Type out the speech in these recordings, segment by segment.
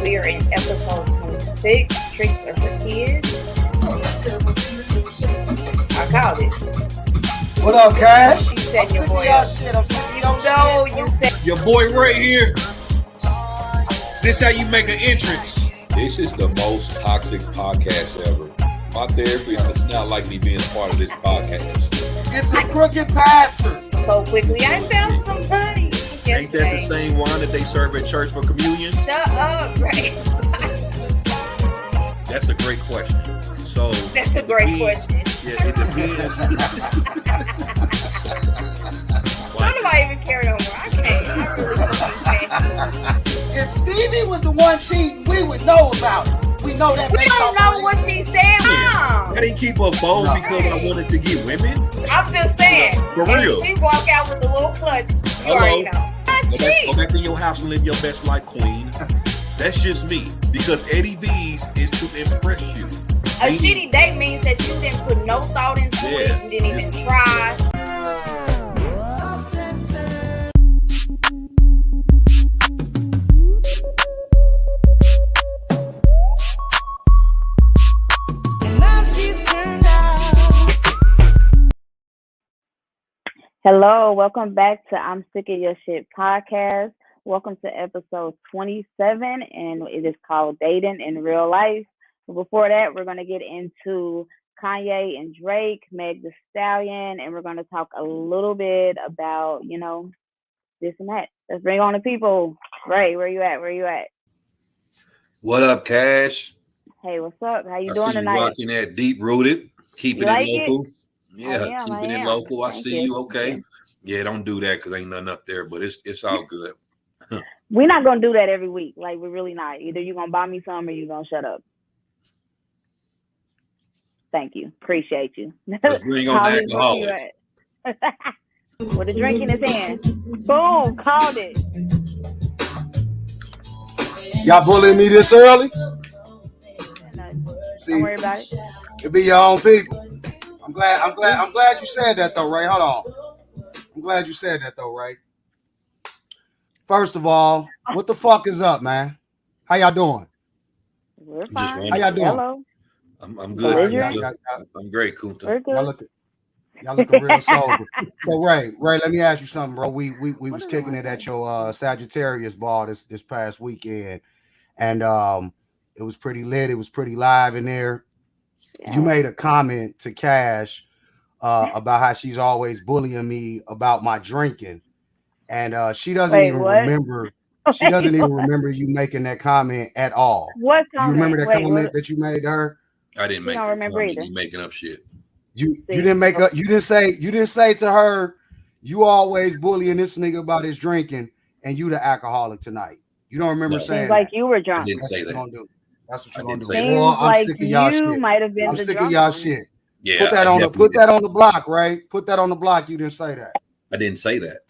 We are in episode 26. Tricks are for kids. I called it. What up, Cash? You said your boy. You said your boy right here. This how you make an entrance. This is the most toxic podcast ever. My therapist does not like me being a part of this podcast. It's a crooked pastor. So quickly, I found somebody. Ain't that the same wine that they serve at church for communion? Shut up, right? That's a great question. So that's a great question. Yeah, it depends. Why do I even care no more? I can't. If Stevie was the one cheating, we would know about it. We know that. We don't know what she said. I didn't keep her bold because I wanted to get women. I'm just saying. For real. She walk out with a little clutch. You already know. Go back in your house and live your best life, queen. That's just me. Because Eddie V's is to impress you. A shitty date means that you didn't put no thought into it and didn't even try. Hello, welcome back to I'm Sick of Your Shit podcast. Welcome to episode 27, and it is called Dating in Real Life. But before that, we're going to get into Kanye and Drake, Meg Thee Stallion, and we're going to talk a little bit about, this and that. Let's bring on the people. Ray, where you at? What up, Cash? Hey, what's up? How you doing tonight? I see you rocking that Deep Rooted, keeping it local. Yeah, keeping it local. I see you. Okay. Yeah, don't do that because ain't nothing up there, but it's all good. We're not going to do that every week. Like, we're really not. Either you're going to buy me some or you're going to shut up. Thank you. Appreciate you. Let's bring on the alcoholic. With a drink in his hand. Boom. Called it. Y'all bullying me this early? See, don't worry about it. It be your own people. I'm glad you said that though, Ray. Hold on. I'm glad you said that though, Ray. First of all, what the fuck is up, man? How y'all doing? We're fine. How y'all doing? Hello. I'm good. I'm great, Kunta. Y'all looking real sober. So Ray, let me ask you something, bro. We was kicking it at your Sagittarius ball this past weekend, and it was pretty lit. It was pretty live in there. Yeah. You made a comment to Cash about how she's always bullying me about my drinking, and she doesn't remember. She doesn't even remember you making that comment at all. What comment? You remember that comment that you made to her? I didn't make that comment. You making up shit. You didn't make up. You didn't say to her, you always bullying this nigga about his drinking, and you the alcoholic tonight. You don't remember saying like that. You were drunk. I didn't say that. That's what you're gonna do. Well, I'm sick of y'all shit. Might have been I'm sick of y'all shit. Yeah. Put that on the block, Ray. Put that on the block. You didn't say that. I didn't say that.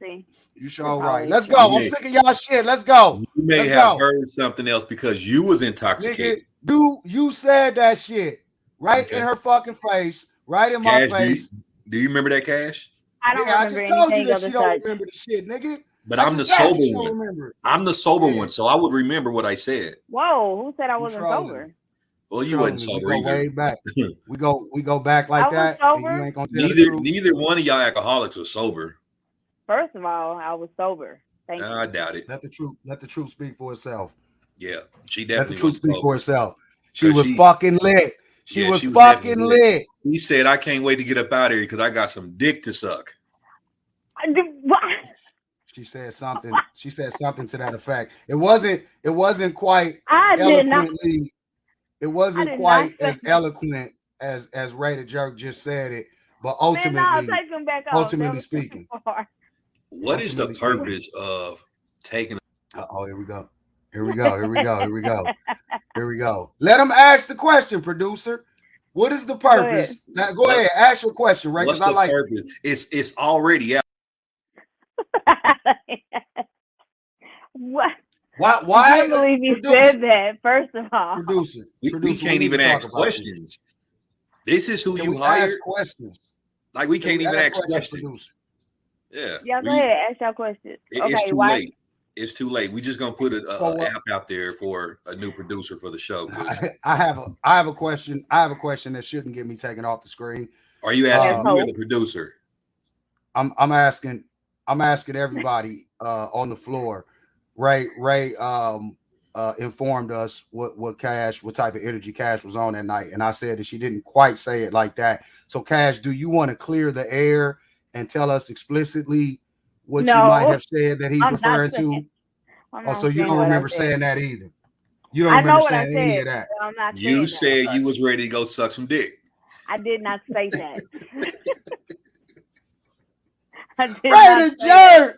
See. You sure all right. Let's go. I'm sick of y'all shit. Let's go. You may have heard something else because you was intoxicated. Nigga, you said that shit right in her fucking face, right in my face. Do you remember that, Cash? I don't remember anything. I just told you that she don't remember the shit, nigga. But I'm the sober one. I'm the sober one, so I would remember what I said. Whoa, who said I wasn't sober? Well, you wasn't sober. We go way back. we go back like that. Sober? You ain't gonna neither one of y'all alcoholics was sober. First of all, I was sober. Thank you. I doubt it. Let the truth speak for itself. Yeah, she definitely. Let the truth speak for herself. She was fucking lit. She was fucking lit. He said, "I can't wait to get up out of here because I got some dick to suck." What? She said something. She said something to that effect. It wasn't quite eloquently. It wasn't quite as eloquent as Ray the Jerk just said it. But ultimately speaking, what is the purpose of taking? Oh, here we go. Let him ask the question, producer. What is the purpose? Now, go ahead, ask your question, Ray. What's the purpose? It's already out. What? Why? I can't believe you said that. First of all, producer, we can't even ask questions. This is who you hired. Questions. Like we can't even ask questions. Yeah. Y'all go ahead, ask y'all questions. It's too late. It's too late. We just gonna put an app out there for a new producer for the show. I have a question. I have a question that shouldn't get me taken off the screen. Are you asking me or the producer? I'm asking everybody on the floor. Ray informed us what type of energy Cash was on that night, and I said that she didn't quite say it like that. So Cash, do you want to clear the air and tell us explicitly what you might have said that he's referring to? Oh, so you don't remember saying that either. You don't remember saying any of that. You said you was ready to go suck some dick. I did not say that. Right, the jerk.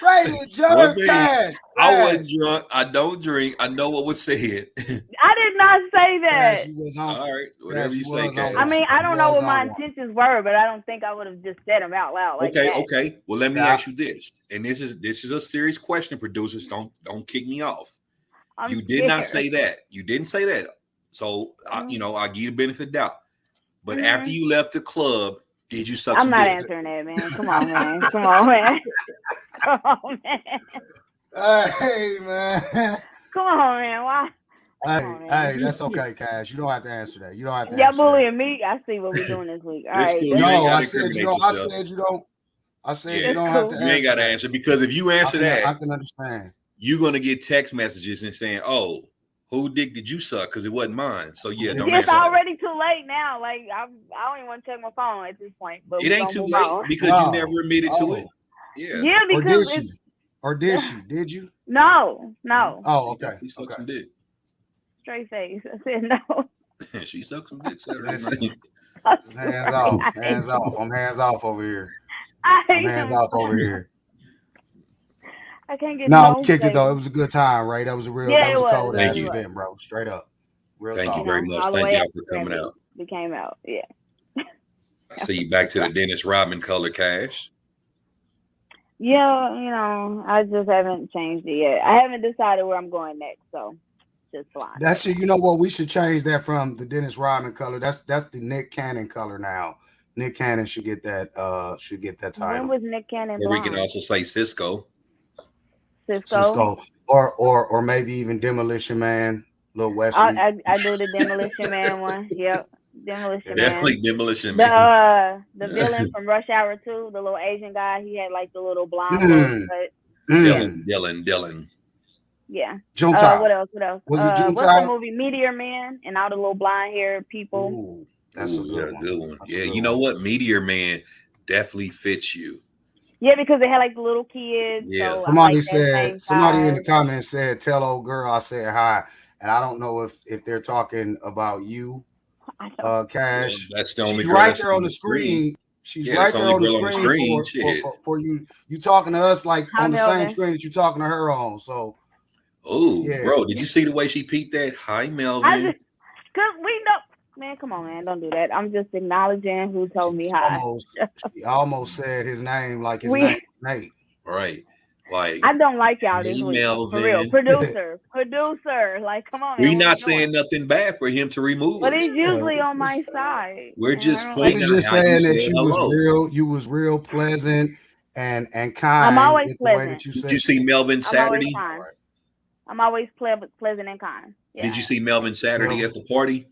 Right, the jerk. Cash. I wasn't drunk. I don't drink. I know what was said. I did not say that. All right, whatever you say, Cash. I mean, I don't know what my intentions were, but I don't think I would have just said them out loud. Like that. Okay. Well, let me ask you this, and this is a serious question. Producers, don't kick me off. You did not say that. You didn't say that. So I give you the benefit of the doubt. But after you left the club, did you suck some dick? I'm not answering that, man. Come on, man. Come on, man. Come on, man. Hey, man. Come on, man. Why? Hey, that's okay, Cash. You don't have to answer that. You don't have to. Y'all bullying me. I see what we're doing this week. All right. No, I said you don't. I said you don't have to. You ain't got to answer because if you answer that, I can understand. You're gonna get text messages and saying, "Oh, who dick did you suck?" Because it wasn't mine. So yeah, don't. It's already too late now. Like I don't even want to check my phone at this point. But it ain't too late because you never admitted to it. Yeah, because or did she? Did you? No. Oh, okay. She sucked some dick. Straight face. I said no. She sucked some dick Saturday night. Hands off. Hands off. I'm hands off over here. I'm hands off over here. I can't get no kick it though. It was a good time, right? That was a real cold ass event, bro. Straight up. Thank you very much. Thank y'all for coming out. We came out, yeah. I see you back to the Dennis Rodman color, Cash. Yeah, I just haven't changed it yet. I haven't decided where I'm going next, so just fine. That's it. You know what? We should change that from the Dennis Rodman color. That's the Nick Cannon color now. Nick Cannon should get that title. When was Nick Cannon? Or we can also say Cisco. Or maybe even Demolition Man, Lil Wesley. I do the Demolition Man one. Yep, Demolition Definitely Man. Demolition Man. The villain from Rush Hour 2, the little Asian guy. He had like the little blonde. Dylan. Yeah. What else? Was it what's the movie? Meteor Man and all the little blonde hair people. Ooh, that's a good one. Yeah, you know what? Meteor Man definitely fits you. Yeah, because they had like the little kids. Yeah. So somebody in the comments said, "Tell old girl I said hi," and I don't know if they're talking about you, Cash. Well, that's the only. She's right there on the screen. She's right there on the screen for you. You talking to us like on the same screen that you talking to her on. So, bro, did you see the way she peeped that? Hi, Melvin. Cause we know. Man, come on, man. Don't do that. I'm just acknowledging who told me hi. He almost said his name like his name. Nate. Right. Like I don't like y'all this week. Melvin. For real. Producer. Like, come on. We not saying nothing bad for him to remove. But he's usually on my side. We're just pointing out just saying that you was real pleasant and kind. I'm always pleasant. Did you see Melvin Saturday? I'm always pleasant and kind. Yeah. Did you see Melvin Saturday at the party?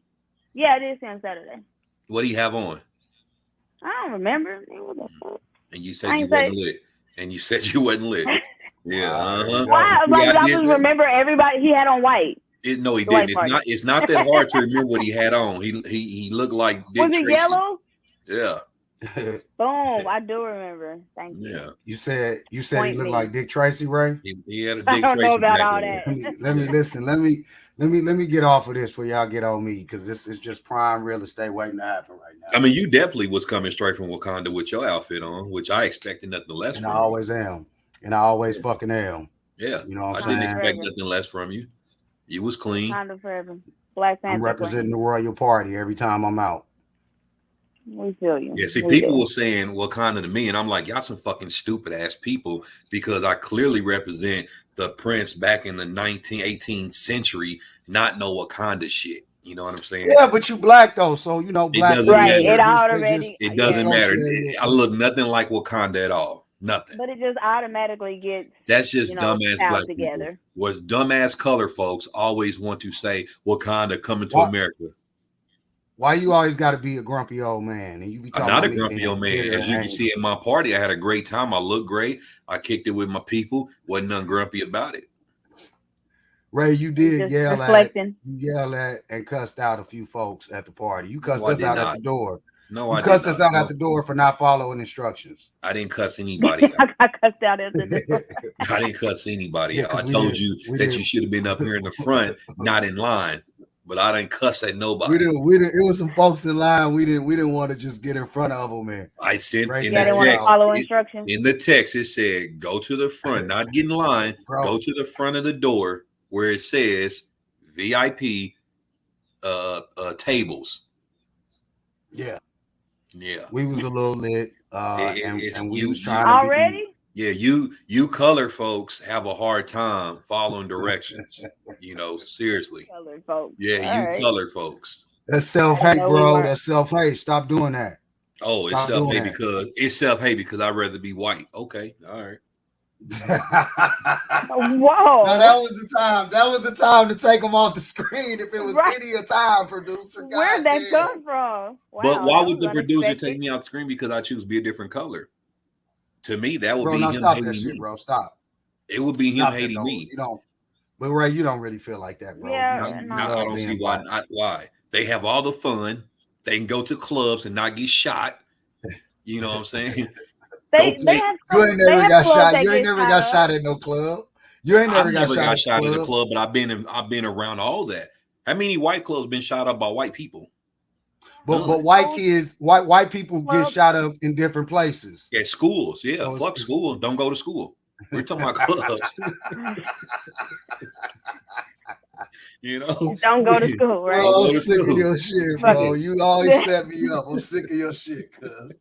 Yeah, I did see him Saturday. What do you have on? I don't remember. And you said you wasn't lit. And you said you wasn't lit. Yeah. Why? Like, I just remember everybody. He had on white. No, he didn't. It's not that hard to remember what he had on. He looked like Dick Tracy. Was it yellow? Yeah. Boom! I do remember. Thank you. Yeah. You said he looked like Dick Tracy, Ray? He had a Dick Tracy. I don't know about all that. Let me listen. Let me get off of this before y'all get on me, because this is just prime real estate waiting to happen right now. I mean, you definitely was coming straight from Wakanda with your outfit on, which I expected nothing less from. I always am, and I always fucking am. Yeah, you know what I'm saying? Didn't expect nothing less from you. You was clean. Wakanda forever. Black Panther. I'm representing the royal party every time I'm out. We feel you. Yeah, see, people were saying Wakanda to me, and I'm like, y'all some fucking stupid ass people, because I clearly represent the prince back in the 18th century, not no Wakanda shit. You know what I'm saying? Yeah, but you black though, so black. It doesn't matter. It It doesn't matter. I look nothing like Wakanda at all. Nothing. But it just automatically gets. That's just dumbass black together. people. Was dumbass color folks always want to say Wakanda coming to America? Why you always got to be a grumpy old man? And you be talking I'm not about a grumpy old man. As you can see at my party, I had a great time. I looked great. I kicked it with my people. Wasn't nothing grumpy about it. Ray, you did yell reflecting. at and cussed out a few folks at the party. You cussed us out at the door. No, you cussed us out at the door for not following instructions. I didn't cuss anybody out. I cussed out at the door. I didn't cuss anybody out. I told you that you should have been up here in the front, not in line. But I didn't cuss at nobody. We didn't. It was some folks in line. We didn't want to just get in front of them, man. I sent right in the text. Follow instructions. In the text, it said, "Go to the front, not get in line. Go to the front of the door where it says VIP tables." Yeah. We was a little lit, and we was trying already. Yeah, you color folks have a hard time following directions. Seriously. Colored folks. Yeah, colored folks. That's self-hate, bro. That's self-hate. Stop doing that. Oh, it's self-hate because I'd rather be white. Okay, all right. Whoa. Now that was the time. That was the time to take them off the screen. If it was any time, producer. Where'd that come from? Wow, but why would the producer take me off the screen because I choose to be a different color? To me, that would be him hating me. Bro, stop. It would be him hating me. You don't. But Ray, you don't really feel like that, bro. Yeah, I don't see why. Why they have all the fun. They can go to clubs and not get shot. You know what I'm saying? You ain't never got shot. You ain't never got shot at no club. You ain't never got shot at the club, but I've been around all that. How many white clubs been shot up by white people? But white people get shot up in different places. At schools, yeah. Fuck school. Don't go to school. We're talking about clubs. Don't go to school, right? Bro, I'm sick of your shit, bro. You always set me up. I'm sick of your shit, cuz.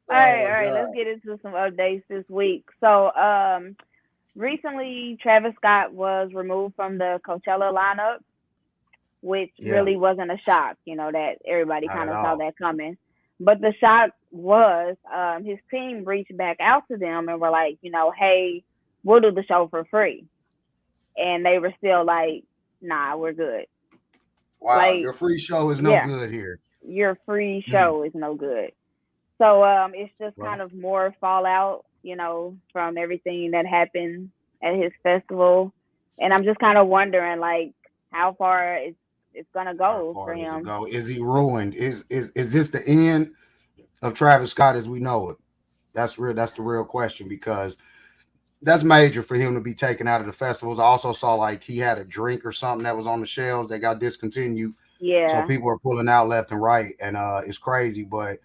All right. Let's get into some updates this week. So, recently, Travis Scott was removed from the Coachella lineup, which really wasn't a shock, that everybody kind of saw that coming. But the shock was his team reached back out to them and were like, hey, we'll do the show for free. And they were still like, nah, we're good. Wow, your free show is no good here. Your free show is no good. So it's just kind of more fallout, from everything that happened at his festival. And I'm just kind of wondering, like, how far it's gonna go for him. Is he ruined? Is this the end of Travis Scott as we know it? That's the real question, because that's major for him to be taken out of the festivals. I also saw like he had a drink or something that was on the shelves that got discontinued. Yeah. So people are pulling out left and right, and it's crazy. But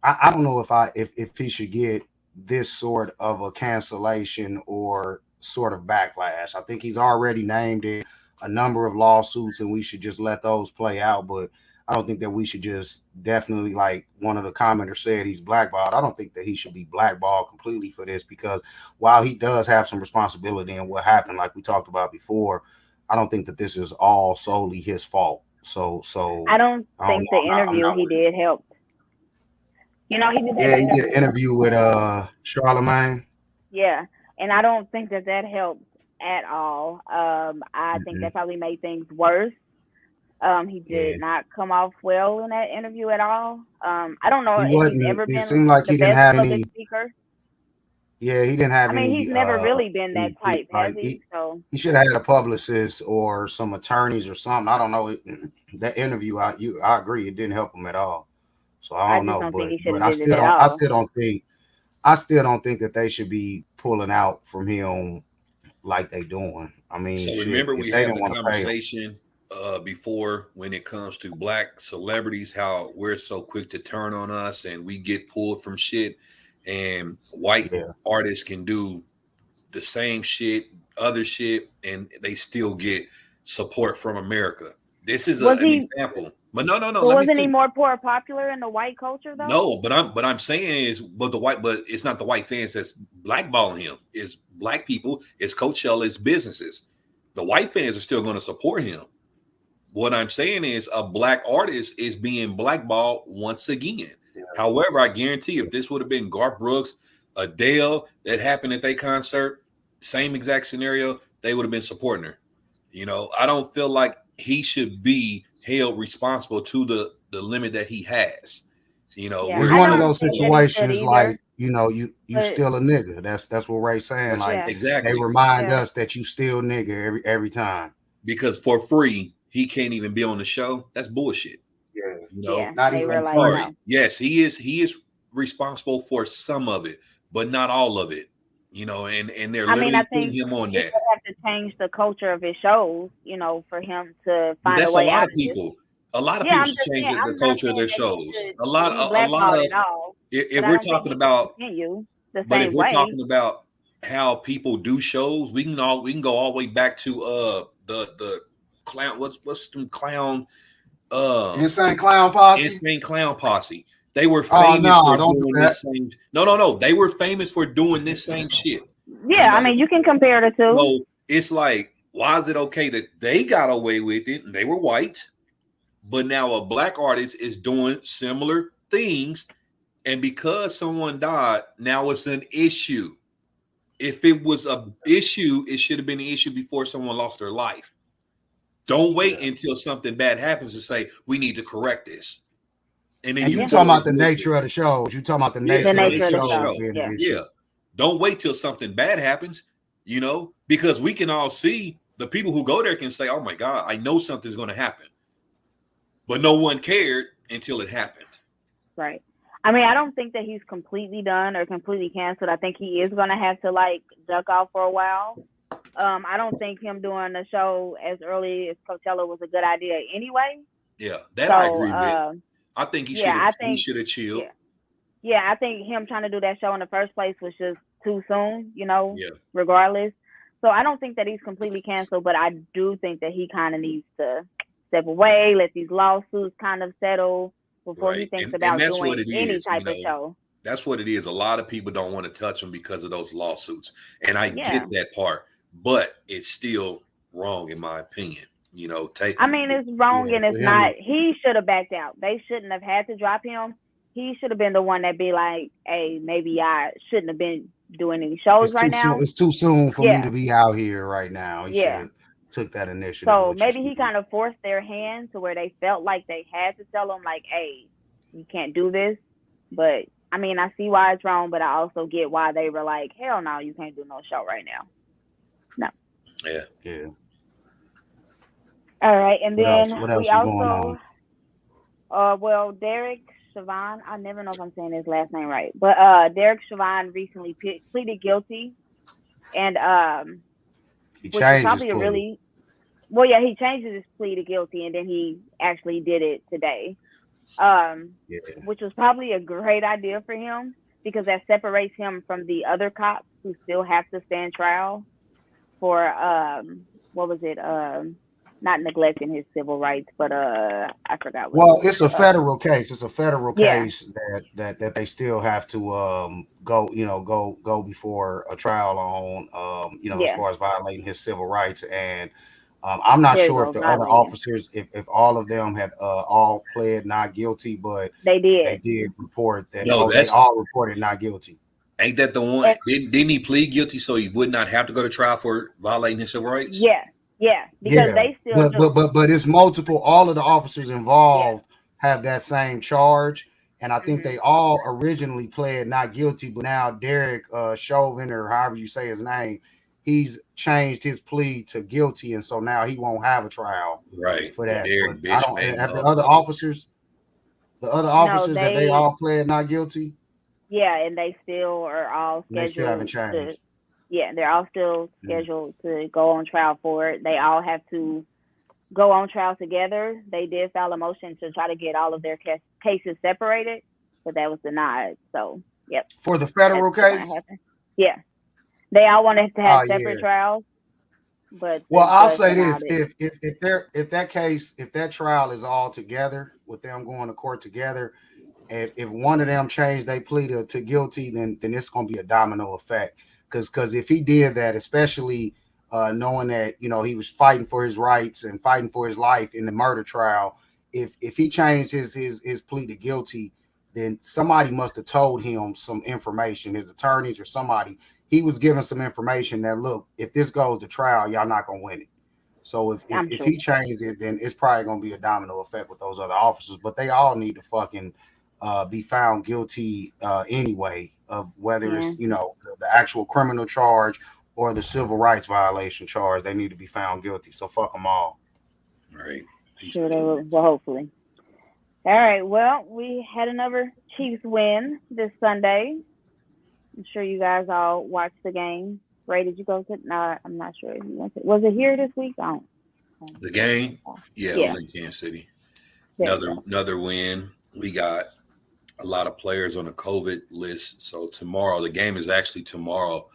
I don't know if he should get this sort of a cancellation or sort of backlash. I think he's already named it a number of lawsuits, and we should just let those play out. But I don't think that we should just definitely, like one of the commenters said, he's blackballed. I don't think that he should be blackballed completely for this, because while he does have some responsibility in what happened, like we talked about before, I don't think that this is all solely his fault. So I don't think the interview he did helped. He did. Yeah, he did an interview with Charlemagne. Yeah, and I don't think that helped at all. I think that probably made things worse. He did not come off well in that interview at all. I don't know if he's ever been. It seemed like he didn't have any speaker. Yeah, he didn't have any. I mean, he's never really been that type, has he? So he should have had a publicist or some attorneys or something. I don't know. That interview, I agree, it didn't help him at all. So I don't know, but I still don't think that they should be pulling out from him like they doing. I mean, so remember we had the conversation before when it comes to black celebrities, how we're so quick to turn on us and we get pulled from shit, and white artists can do the same shit, other shit, and they still get support from America. This is an example. But no. But wasn't he more popular in the white culture though? No, but I'm saying is, but it's not the white fans that's blackballing him. It's black people, it's Coachella, it's businesses. The white fans are still going to support him. What I'm saying is a black artist is being blackballed once again. Yeah. However, I guarantee if this would have been Garth Brooks, Adele, that happened at their concert, same exact scenario, they would have been supporting her. You know, I don't feel like he should be held responsible to the limit that he has. You know, Yeah, It's where I one of don't those think that he should situations either. like, you But still a nigga. That's what Ray's saying. that's Like yeah, they exactly remind yeah, us that you still nigga every time. because for free he can't even be on the show. That's bullshit. Yeah. You know, yeah. Not They even were I'm like, free. sorry. no. Yes, he is responsible for some of it, but not all of it. You know, and they're I mean, I literally putting think him on it that. would have to change the culture of his shows, for him to But find a that's a way lot out of of this. people. A lot of Yeah, people I'm should just change saying. the I'm not culture of saying their that he shows. should A lot, be a lot blackballed of at all, if but I we're don't think talking he should about, continue the but if same we're way. talking about how people do shows, we can go all the way back to the clown. What's the clown? Insane clown posse. Insane Clown Posse. They were Oh famous no, for don't do doing that. this same. No. They were famous for doing this same shit. You Yeah, I know, mean, you can compare the two. so it's like, why is it okay that they got away with it and they were white, but now a black artist is doing similar things, and because someone died, now it's an issue. If it was a issue, it should have been an issue before someone lost their life. Don't wait Yeah. until something bad happens to say we need to correct this, and then And you you Yeah, talking go about and the fix it. nature of the shows. You talking about the Yeah, the nature the of the nature of nature the of the shows show. show. being Yeah, an issue. Yeah. Don't wait till something bad happens, because we can all see the people who go there can say, oh my God, I know something's going to happen. But no one cared until it happened. right. I mean, I don't think that he's completely done or completely canceled. I think he is gonna have to like duck off for a while. I don't think him doing the show as early as Coachella was a good idea anyway. Yeah, that I So, agree with. I think yeah, I he think should have chilled. yeah, yeah, I think him trying to do that show in the first place was just too soon. Yeah, Regardless. So I don't think that he's completely canceled, but I do think that he kind of needs to step away, let these lawsuits kind of settle before he right. thinks And about that's what doing it any is. type of show. That's what it is. A lot of people don't want to touch him because of those lawsuits. And I Yeah. get that part, but it's still wrong in my opinion. Take I mean, it's wrong Yeah, and for it's him not. to, He should have backed out. They shouldn't have had to drop him. He should have been the one that be like, hey, maybe I shouldn't have been doing any shows it's right too soon. now. It's too soon for me Yeah. to be out here right now. He should Yeah. have took that initiative. So What you maybe he saying? kind of forced their hand to where they felt like they had to tell him, like, hey, you can't do this. But I mean, I see why it's wrong, but I also get why they were like, hell no, you can't do no show right now. No. Yeah. Yeah. All right. And What else? then What we else is going also, on? Derek Chauvin, I never know if I'm saying his last name right, but Derek Chauvin recently pleaded guilty, and He which is changed his probably a plea. really, well, yeah, he changed his plea to guilty, and then he actually did it today, Yeah. which was probably a great idea for him because that separates him from the other cops who still have to stand trial for what was it? Not neglecting his civil rights, but I forgot what it Well, was. it's a federal case. It's a federal Yeah, case that they still have to go before a trial on as yeah. far as violating his civil rights. And I'm not There you sure if go, the other violating. officers, if all of them had all pled not guilty, but They they did. did report that. No, Oh, they that's all reported not guilty. ain't that the one? And, Didn't he plead guilty so he would not have to go to trial for violating his civil rights? yeah, because Yeah, they still do. but it's multiple. All of the officers Yeah. involved have that same charge, and I think Hmm. they all originally pled not guilty, but now Derek Chauvin, or however you say his name, he's changed his plea to guilty, and so now he won't have a trial Right. for Yeah. that. But Derek I bitch don't made have motherfucker. the other No, officers have they all pled not guilty. yeah, and they still are all And they still haven't scheduled to. changed. Yeah, they're all still Mm. scheduled to go on trial for it. They all have to go on trial together. They did file a motion to try to get all of their cases separated, but that was denied. So, yep, For the that's federal what's going to case. happen. Yeah, they all wanted to Oh have separate yeah. trials, but Well, the I'll judge say denied this: it. if that trial is all together with them going to court together, if one of them changed they plea to guilty, then it's going to be a domino effect. Because if he did that, especially knowing that he was fighting for his rights and fighting for his life in the murder trial, if he changed his plea to guilty, then somebody must have told him some information, his attorneys or somebody. He was given some information that, look, if this goes to trial, y'all not gonna win it. So if he changes it, then it's probably gonna be a domino effect with those other officers. But they all need to fucking be found guilty anyway, of whether it's the actual criminal charge or the civil rights violation charge. They need to be found guilty. So fuck them all. Right. Sure they will. Well, hopefully. All right. Well, we had another Chiefs win this Sunday. I'm sure you guys all watched the game. Ray, did you go to? No, I'm not sure if you went to. Was it here this week? The game? Yeah, it was in Kansas City. Another win. We got a lot of players on the COVID list. So tomorrow, the game is actually tomorrow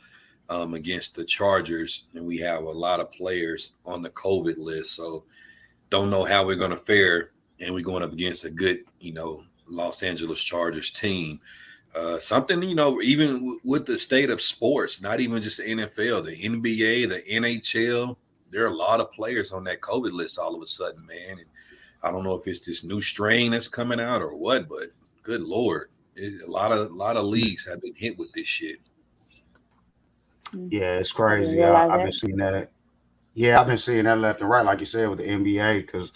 against the Chargers, and we have a lot of players on the COVID list. So don't know how we're going to fare, and we're going up against a good, Los Angeles Chargers team. Something, even with the state of sports, not even just the NFL, the NBA, the NHL, there are a lot of players on that COVID list all of a sudden, man. And I don't know if it's this new strain that's coming out or what, but good Lord, a lot of leagues have been hit with this shit. Yeah, it's crazy. I've been seeing that. Yeah, I've been seeing that left and right, like you said, with the NBA, because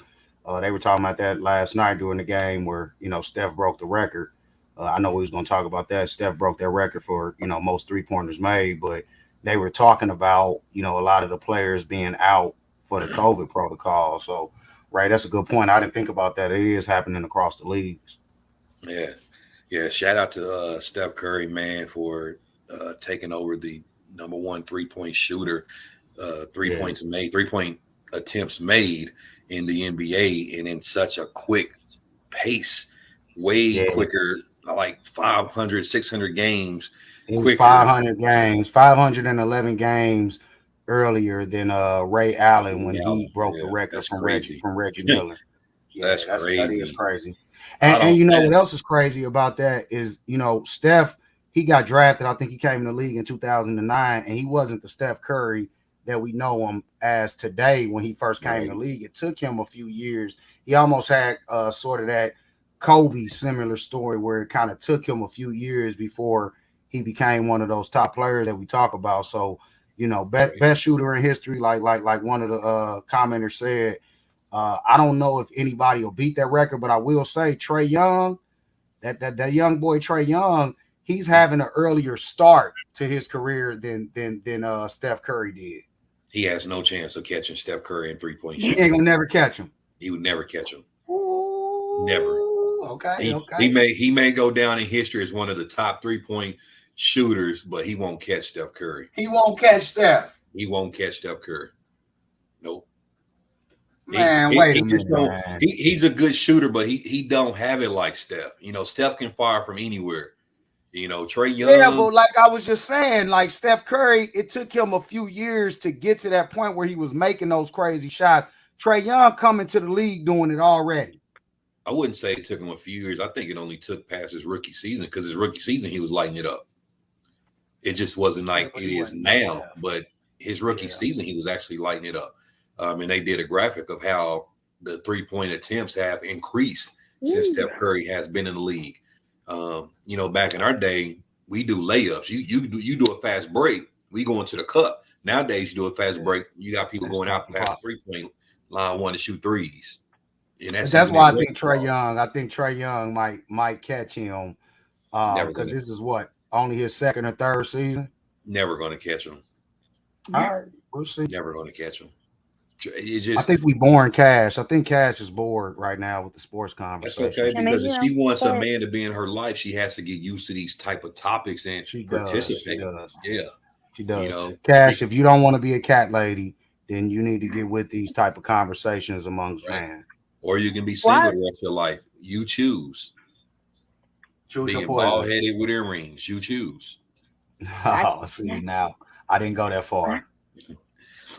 they were talking about that last night during the game where, Steph broke the record. I know we was going to talk about that. Steph broke that record for, most three-pointers made, but they were talking about, a lot of the players being out for the COVID protocol. So, right, that's a good point. I didn't think about that. It is happening across the leagues. Yeah. Shout out to Steph Curry, man, for taking over the number one three-point shooter, three-point attempts made in the NBA, and in such a quick pace, way quicker. Like 500, 600 games. It was 500 games, 511 games earlier than Ray Allen when he broke the record from Reggie Miller. That's crazy. That is crazy. And what else is crazy about that is, Steph, he got drafted. I think he came in the league in 2009, and he wasn't the Steph Curry that we know him as today when he first came in the league. It took him a few years. He almost had sort of that Kobe similar story where it kind of took him a few years before he became one of those top players that we talk about. So, best shooter in history, like one of the commenters said. I don't know if anybody will beat that record, but I will say Trae Young, that young boy Trae Young, he's having an earlier start to his career than Steph Curry did. He has no chance of catching Steph Curry in three-point shooting. He ain't gonna never catch him. He would never catch him. Ooh. Never. Okay. He may go down in history as one of the top 3-point shooters, but he won't catch Steph Curry. He won't catch Steph. He won't catch Steph Curry. Nope. Man, wait a minute. He's a good shooter, but he don't have it like Steph. Steph can fire from anywhere. Trae Young. Yeah, but like I was just saying, like Steph Curry, it took him a few years to get to that point where he was making those crazy shots. Trae Young coming to the league doing it already. I wouldn't say it took him a few years. I think it only took past his rookie season, because his rookie season, he was lighting it up. It just wasn't like it is now, but his rookie season, he was actually lighting it up. And they did a graphic of how the three-point attempts have increased since Steph Curry has been in the league. Back in our day, we do layups. You do a fast break, we go into the cup. Nowadays, you do a fast break, you got people going out past the three-point line, want to shoot threes. And that's why I think Trae Young might catch him because this is only his second or third season. Never going to catch him. All right, we'll see. Never going to catch him. I think we boring Cash. I think Cash is bored right now with the sports conversation. That's okay, because if she wants a man to be in her life, she has to get used to these type of topics and participate. She does. Cash, if you don't want to be a cat lady, then you need to get with these type of conversations amongst fans. Or you can be single the rest of your life. You choose. Being bald-headed with earrings. You choose. Oh, see, now I didn't go that far.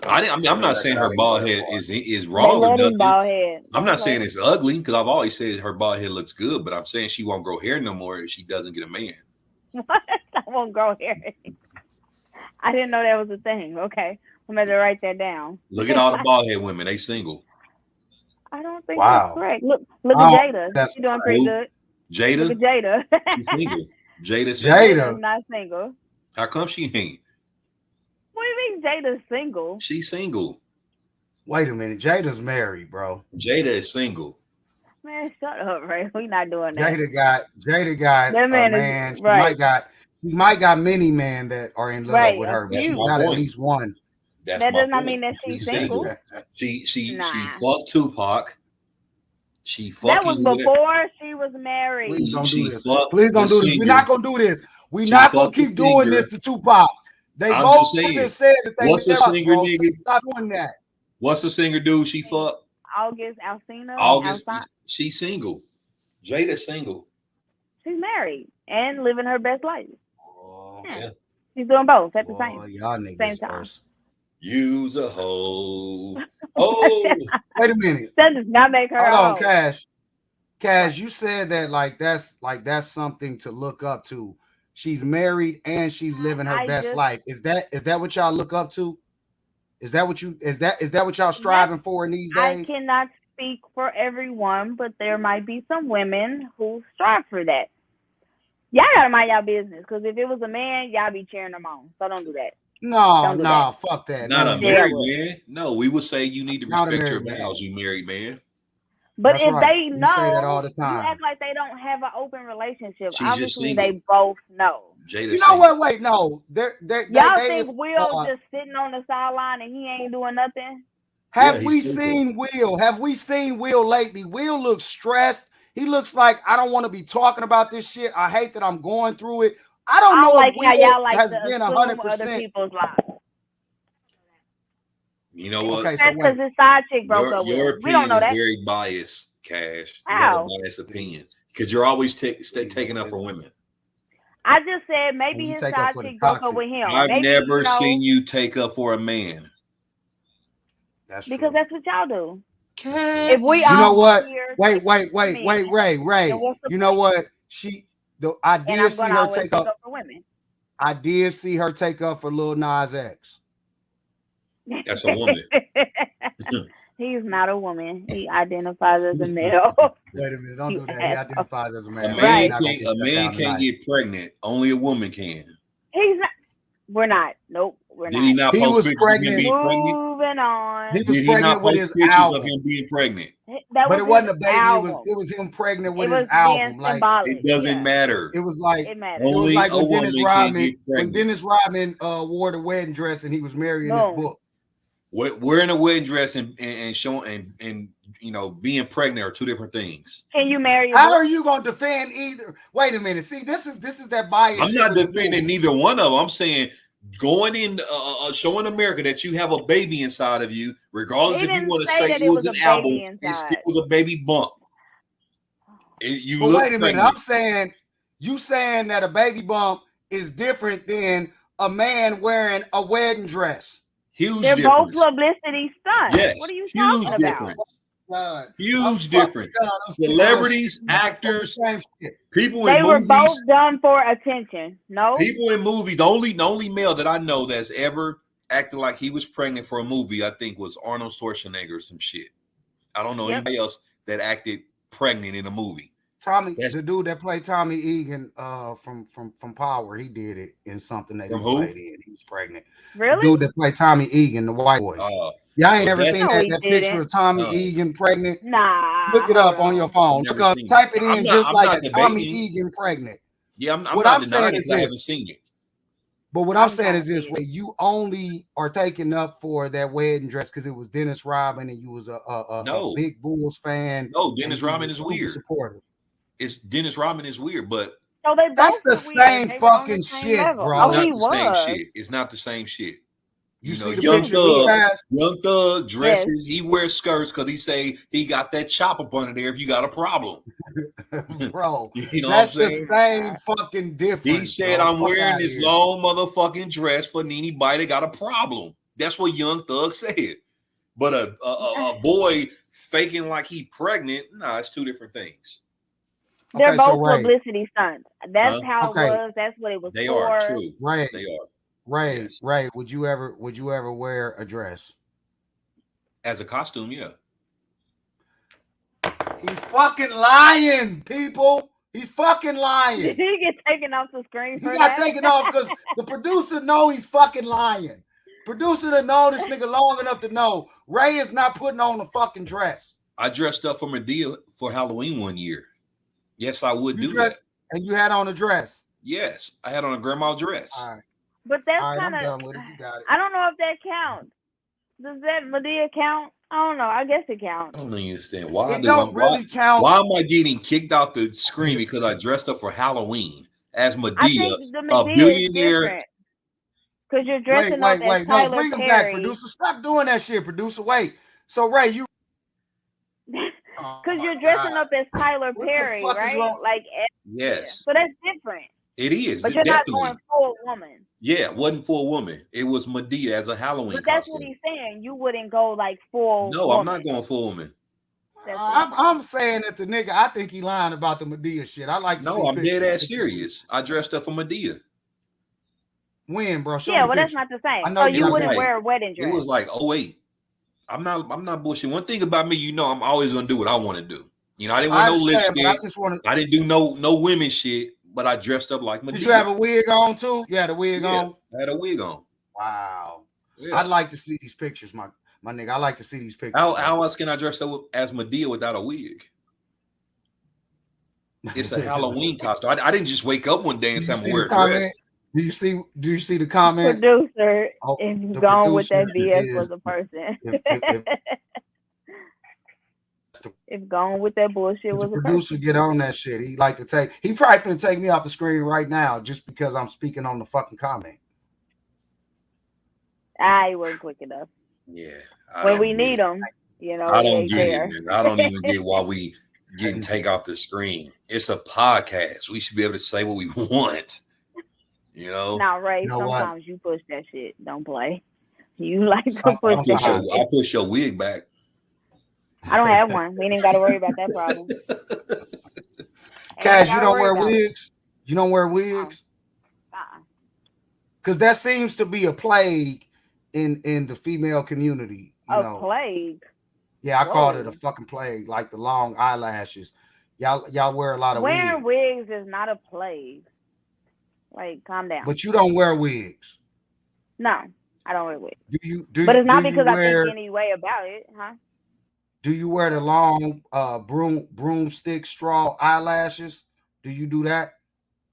I'm not saying her bald head is wrong or nothing. I'm not saying it's ugly, because I've always said her bald head looks good, but I'm saying she won't grow hair no more if she doesn't get a man. What? I won't grow hair. I didn't know that was a thing. Okay. I'm going to write that down. Look at all the bald head women. They single. I don't think that's correct. Look at Jada. She's doing pretty good. Jada. Look at Jada. She's single. Jada's Jada's not single. How come she ain't? What do you mean Jada's single? She's single. Wait a minute. Jada's married, bro. Jada is single. Man, shut up, Ray. We not doing that. Jada got that man a man. Is, right. She might got many men that are in love with her, but she got at least one. That does not mean that she's single. She fucked Tupac. She fucking. That was before she was married. Please don't do this. Please don't do this. We're not gonna do this. We're not gonna keep doing this to Tupac. They both have said that they what's the singer nigga? Stop doing that. What's the singer dude she fucked? August Alsina. August. She's single. Jada's single. She's married and living her best life. Oh, yeah. She's doing both at the same time. Use a hoe. Oh, wait a minute. That does not make her. Hold on, Cash. You said that that's something to look up to. She's married and she's living her best life. Is that what y'all look up to? Is that what y'all striving for in these days? I cannot speak for everyone, but there might be some women who strive for that. Y'all gotta mind y'all business, because if it was a man, y'all be cheering them on. So don't do that. No, fuck that. Not a married man. No, we would say you need to respect your vows, you married man. But if they know, say that all the time. You act like they don't have an open relationship. Obviously, they both know. You know what? Wait, no. Y'all think Will just sitting on the sideline and he ain't doing nothing? Have we seen Will? Have we seen Will lately? Will looks stressed. He looks like, I don't want to be talking about this shit. I hate that I'm going through it. I don't know like if how y'all Will has been 100%. Other people's lives. You know what? Okay, that's because his side chick broke up with him. We don't know that. Very biased, Cash. How? You have a biased opinion because you're always taking up for women. I just said maybe his side chick broke up with him. I've never seen you take up for a man. That's because that's what y'all do. If we, you know what? Wait, Ray. You know what? I did see her take up for women. I did see her take up for Lil Nas X. That's a woman. He's not a woman. He identifies as a male. Wait a minute, don't do that. He identifies as a male. A man can't get pregnant. Only a woman can. He's not. We're not. Nope. We're Did he not post pictures pregnant. of him being pregnant? Moving on. He was pregnant with his album. Of him being pregnant. But it wasn't a baby. It was him pregnant with his album. Like it doesn't matter. It was like only like a woman can get pregnant. When Dennis Rodman wore the wedding dress and he was married in his book. Wearing a wedding dress and showing and being pregnant are two different things. Can you marry? How are you going to defend either? Wait a minute. See, this is that bias. I'm not defending neither one of them. I'm saying going in, showing America that you have a baby inside of you, regardless if you want to say it was an album, it still was a baby bump. Wait a minute. I'm saying you saying that a baby bump is different than a man wearing a wedding dress. Huge They're difference. both publicity stunts. Yes, what are you huge talking difference. about? Huge difference. Celebrities, actors, people in movies. They were both done for attention. No, people in movies. The only male that I know that's ever acted like he was pregnant for a movie, I think, was Arnold Schwarzenegger or some shit. I don't know anybody else that acted pregnant in a movie. The dude that played Tommy Egan from Power, he did it in something that he played in. He was pregnant. Really? The dude that played Tommy Egan, the white boy. Y'all ain't ever seen that picture of Tommy Egan pregnant? Nah. Look it up on your phone. Look up, type it in Tommy Egan pregnant. Yeah, I'm saying is I haven't seen it. But what I'm saying is this: way you only are taking up for that wedding dress because it was Dennis Rodman and you was a big Bulls fan. No, Dennis Rodman is weird. Supporter. It's Dennis Rodman is weird, but that's the same fucking shit, bro. It's not the same shit. It's not the same shit. You know, young thug dresses. He wears skirts because he say he got that chop up under there. If you got a problem, bro, you know that's what I'm saying? The same fucking difference. He said, "I'm wearing this long motherfucking dress for anybody that got a problem." That's what Young Thug said. But a boy faking like he pregnant, nah, it's two different things. They're both publicity stunts. That's how it was. That's what it was. They are true. Right. They are. Right. Yes. Right. Would you ever wear a dress as a costume? Yeah. He's fucking lying, people. He's fucking lying. Did he get taken off the screen for He that? got taken off because the producer know he's fucking lying. Producer done know this nigga long enough to know Ray is not putting on a fucking dress. I dressed up for Medea for Halloween one year. Yes, I would do dressed, that. And you had on a dress? Yes, I had on a grandma dress. All right. But that's All right, kind of. I'm done with it. You got it. I don't know if that counts. Does that Medea count? I don't know. I guess it counts. I don't understand why. It don't really count. Why am I getting kicked off the screen because I dressed up for Halloween as Medea, a billionaire? Because you're dressing up as Tyler No, bring him Perry. back, producer. Stop doing that shit, producer. Wait. So Ray, you. Because you're dressing up as Tyler Perry, right? Like. Yes. So that's different. It is. But you're not going full woman. Yeah, it wasn't for a woman. It was Medea as a Halloween But that's costume. what he's saying. You wouldn't go like full No, woman. I'm not going full woman. I'm saying that the nigga, I think he lying about the Medea shit. I like to see I'm pictures. dead ass serious. I dressed up for Medea. When, bro? Show well, that's not the same. I know so you wouldn't wear a wedding dress. It was like 08. I'm not bullshitting. One thing about me, I'm always gonna do what I want to do. I didn't wear no lipstick. I didn't do no women shit, but I dressed up like Medea. Did you have a wig on too? You had a wig on? I had a wig on. Wow. Yeah. I'd like to see these pictures, my nigga. I like to see these pictures. How else can I dress up as Medea without a wig? It's a Halloween costume. I didn't just wake up one day and say I'm gonna wear a dress. Do you see the comment? Producer is gone with that BS for the person. If gone with that bullshit was a producer, get on that shit. He probably gonna take me off the screen right now just because I'm speaking on the fucking comment. I wasn't quick enough. Yeah. When we need them, I don't get it, man. I don't even get why we getting take off the screen. It's a podcast. We should be able to say what we want. Now, Ray, sometimes you push that shit. Don't play. You like to push that. I'll push your wig back. I don't have one. We ain't got to worry about that problem. Cash, you don't wear wigs? You don't wear wigs? Because that seems to be a plague in the female community. A plague? Yeah, I called it a fucking plague, like the long eyelashes. Y'all wear a lot of wigs. Wearing wigs is not a plague. Like, calm down. But you don't wear wigs. No, I don't wear wigs. But it's not because I think any way about it, huh? Do you wear the long broomstick straw eyelashes? Do you do that?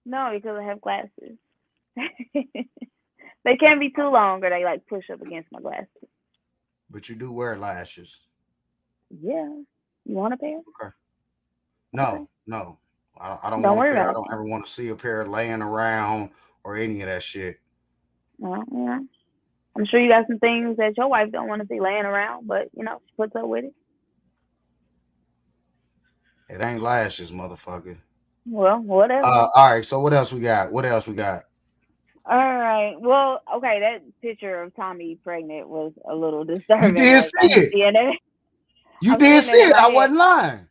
No, because I have glasses. They can't be too long or they like push up against my glasses. But you do wear lashes. Yeah. You want a pair? Okay. No. I don't want a pair. I don't ever want to see a pair laying around or any of that shit. Well, yeah. I'm sure you got some things that your wife don't want to see laying around, but she puts up with it. It ain't lashes, motherfucker. Well, whatever. All right, so what else we got? All right. Well, okay, that picture of Tommy pregnant was a little disturbing. You did see it. You did see it. I wasn't lying.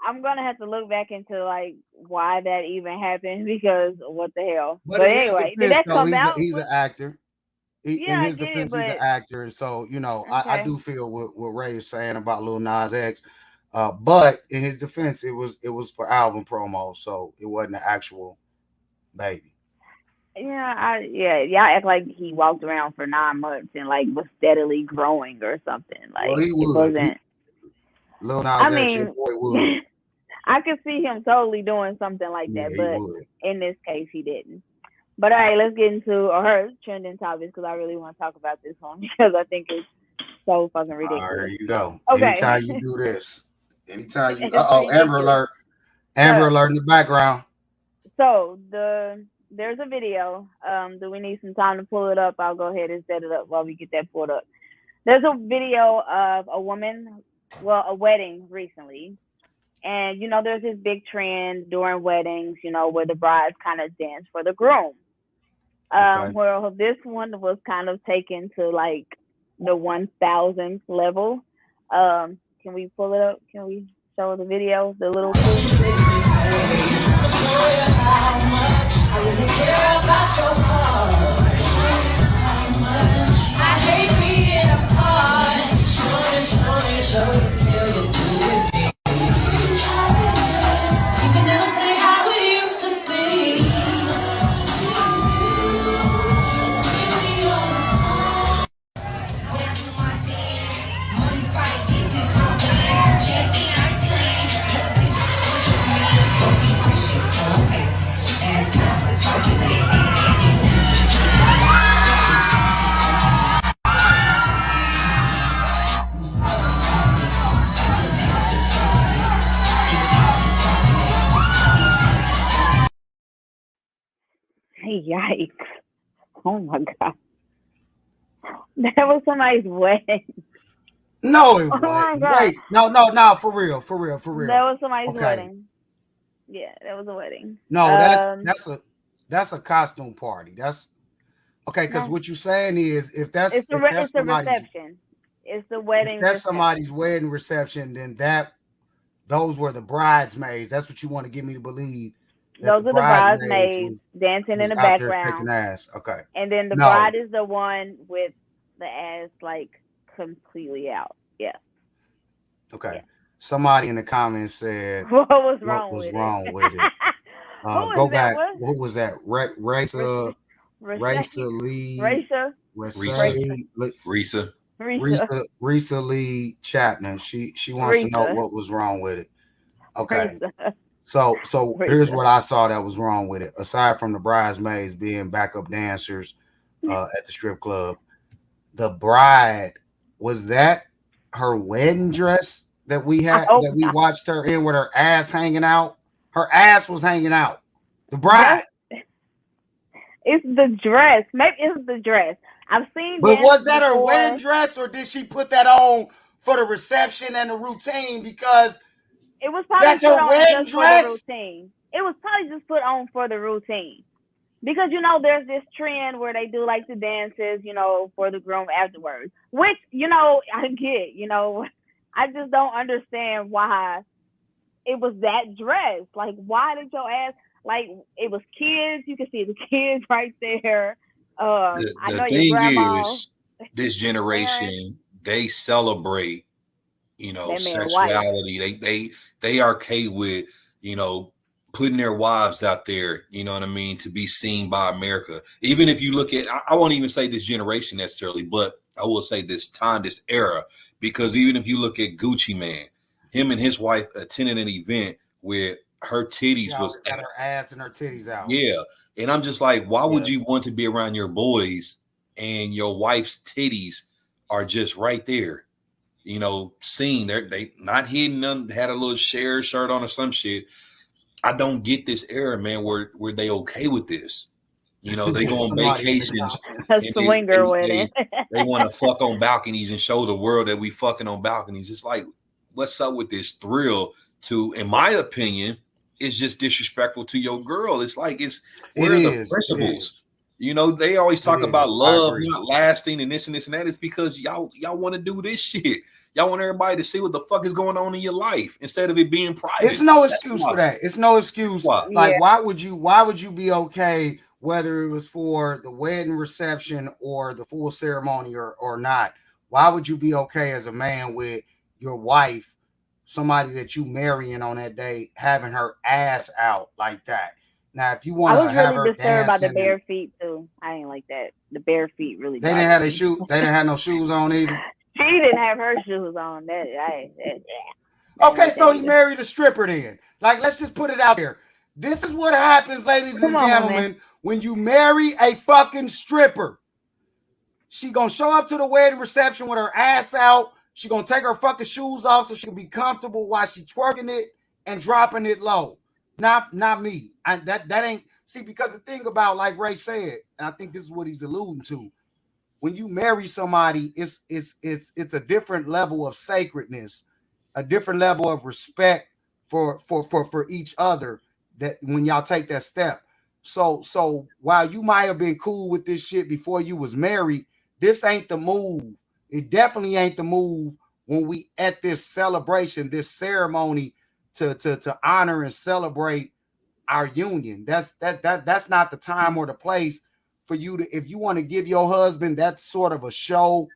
I'm gonna have to look back into why that even happened because what the hell. But anyway, did that come out? He's an actor. In his defense, he's an actor, and so okay. I do feel what Ray is saying about Lil Nas X. But in his defense, it was for album promo, so it wasn't an actual baby. Y'all act like he walked around for 9 months and was steadily growing or something. Well, he would. It wasn't. Lil Nas X, your boy would. I could see him totally doing something like that, but in this case, he didn't. But all right, let's get into her trending topics because I really want to talk about this one because I think it's so fucking ridiculous. There you go. Okay. Anytime you do this, Amber Alert. Amber Alert in the background. So there's a video. Do we need some time to pull it up? I'll go ahead and set it up while we get that pulled up. There's a video of a wedding recently. And, there's this big trend during weddings, where the brides kind of dance for the groom. Well, this one was kind of taken to the 1,000th level. Can we pull it up? Can we show the video? The little You can never say how it is. Yikes. Oh my God. That was somebody's wedding. No, it Oh my wasn't. God. Wait, no, for real. That was somebody's Okay. wedding. Yeah, that was a wedding. No, that's a costume party. That's okay, because No, what you're saying is if that's it's if a somebody's reception. It's the wedding reception. somebody's wedding reception, then those were the bridesmaids. That's what you want to get me to believe, that the Those are the bridesmaids bridesmaids dancing in was the out there shaking background, ass. Okay. and then the No. bride is the one with the ass like completely out. Yeah. Okay. Yeah. Somebody in the comments said, What was "What wrong was with wrong it? with it?" Who Go is that? back. What? What was that? Raisa Lee. Risa. Risa Lee Chapman. She wants to know what was wrong with it. Okay. So here's what I saw that was wrong with it. Aside from the bridesmaids being backup dancers at the strip club, the bride, was that her wedding dress that we watched her in with her ass hanging out? Her ass was hanging out. The bride. It's the dress. Maybe it's the dress. I've seen. But was that her wedding dress, or did she put that on for the reception and the routine? Because it was probably that's her wedding dress. For the routine. It was probably just put on for the routine. Because, there's this trend where they do like the dances, for the groom afterwards. Which, I get, I just don't understand why it was that dress. Like, why did your ass, like, it was kids. You can see the kids right there. The thing is, this generation, they celebrate, sexuality. They are okay with, putting their wives out there, you know what I mean, to be seen by America. Even if you look at, I won't even say this generation necessarily, but I will say this era, because even if you look at Gucci Mane, him and his wife attended an event where her titties was got her ass and her titties out. Yeah. And I'm just like, why would you want to be around your boys and your wife's titties are just right there, seen? They not hidden them, had a little share shirt on or some shit. I don't get this era, man, where they okay with this. They go on vacations. A swinger wedding. They want to fuck on balconies and show the world that we fucking on balconies. It's like, what's up with this thrill? In my opinion, it's just disrespectful to your girl. It's like, where are the principles? They always talk about love not lasting and this and this and that. It's because y'all want to do this shit. Y'all want everybody to see what the fuck is going on in your life instead of it being private. It's no excuse for that. It's no excuse. Why? Like, why would you be okay whether it was for the wedding reception or the full ceremony or not? Why would you be okay as a man with your wife, somebody that you marrying on that day, having her ass out like that? Now, if you want to have her dancing, I was really disturbed by the bare feet too. I ain't like that. The bare feet really. They didn't have their shoes. They didn't have no shoes on either. She didn't have her shoes on. Okay, so he married a stripper then. Like, let's just put it out there. This is what happens, ladies and gentlemen, when you marry a fucking stripper. She gonna show up to the wedding reception with her ass out. She gonna take her fucking shoes off so she can be comfortable while she twerking it and dropping it low. Not me. That ain't, see, because the thing about, like Ray said, and I think this is what he's alluding to, when you marry somebody, it's a different level of sacredness, a different level of respect for each other, that when y'all take that step. So while you might have been cool with this shit before you was married, this ain't the move. It definitely ain't the move when we at this celebration, this ceremony to honor and celebrate our union. That's not the time or the place for you to, if you want to give your husband that sort of a show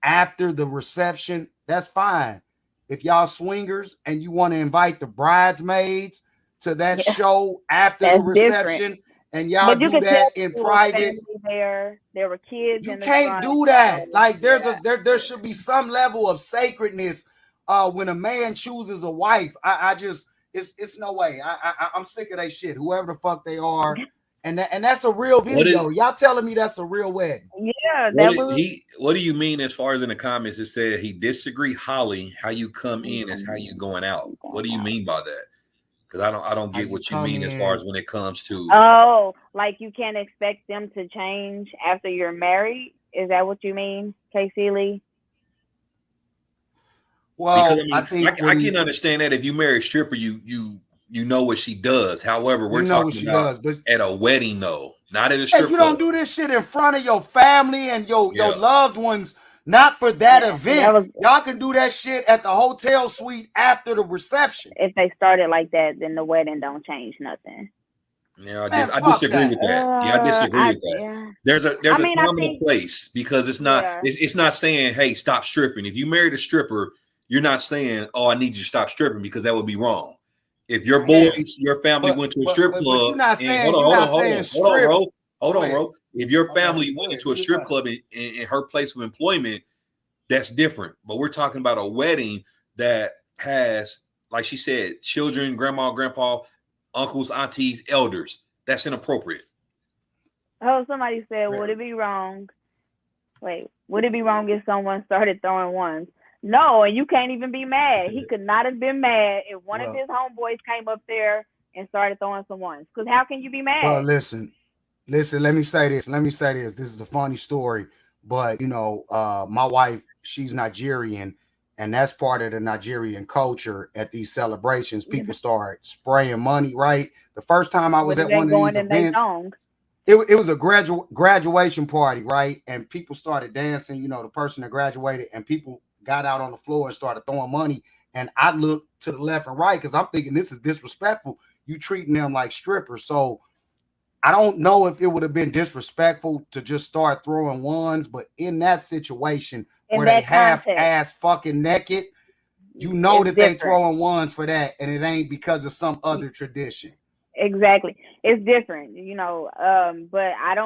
after the reception, that's fine. If y'all swingers and you want to invite the bridesmaids to that show after the reception, and y'all do that in private, there were kids. You can't do that. Like, there should be some level of sacredness when a man chooses a wife. I just, it's no way. I'm sick of that shit. Whoever the fuck they are. And that's a real video. Y'all telling me that's a real wedding? Yeah. What do you mean as far as in the comments? It said he disagree, Holly. How you come in is how you going out. What do you mean by that? Because I don't get what you mean as far as when it comes to. Oh, like you can't expect them to change after you're married. Is that what you mean, Casey Lee? Well, Because I think I can understand that if you marry a stripper, you know what she does. However, we're talking about but at a wedding, though, not at a strip club. You don't do this shit in front of your family and your loved ones. Not for that event. Y'all can do that shit at the hotel suite after the reception. If they started like that, then the wedding don't change nothing. Yeah, I disagree with that. Yeah, I disagree with that. Yeah. There's a time and a place, because it's not it's not saying, hey, stop stripping. If you married a stripper, you're not saying, oh, I need you to stop stripping, because that would be wrong. If your boys, your family went to a strip club, you're not saying, hold on, bro. If your family went into a strip club in her place of employment, that's different. But we're talking about a wedding that has, like she said, children, grandma, grandpa, uncles, aunties, elders. That's inappropriate. Oh, somebody said, would it be wrong? Wait, would it be wrong if someone started throwing ones? No, and you can't even be mad. He could not have been mad if one of his homeboys came up there and started throwing some ones. Because how can you be mad? Well, listen, let me say this. This is a funny story. But, my wife, she's Nigerian, and that's part of the Nigerian culture at these celebrations. People start spraying money, right? The first time I was at one of these events, it was a graduation party, right? And people started dancing, the person that graduated, and people got out on the floor and started throwing money. And I looked to the left and right because I'm thinking this is disrespectful. You treating them like strippers. So I don't know if it would have been disrespectful to just start throwing ones, but in that situation where they half-ass fucking naked, that they throwing ones for that, and it ain't because of some other tradition. Exactly, it's different, but I'd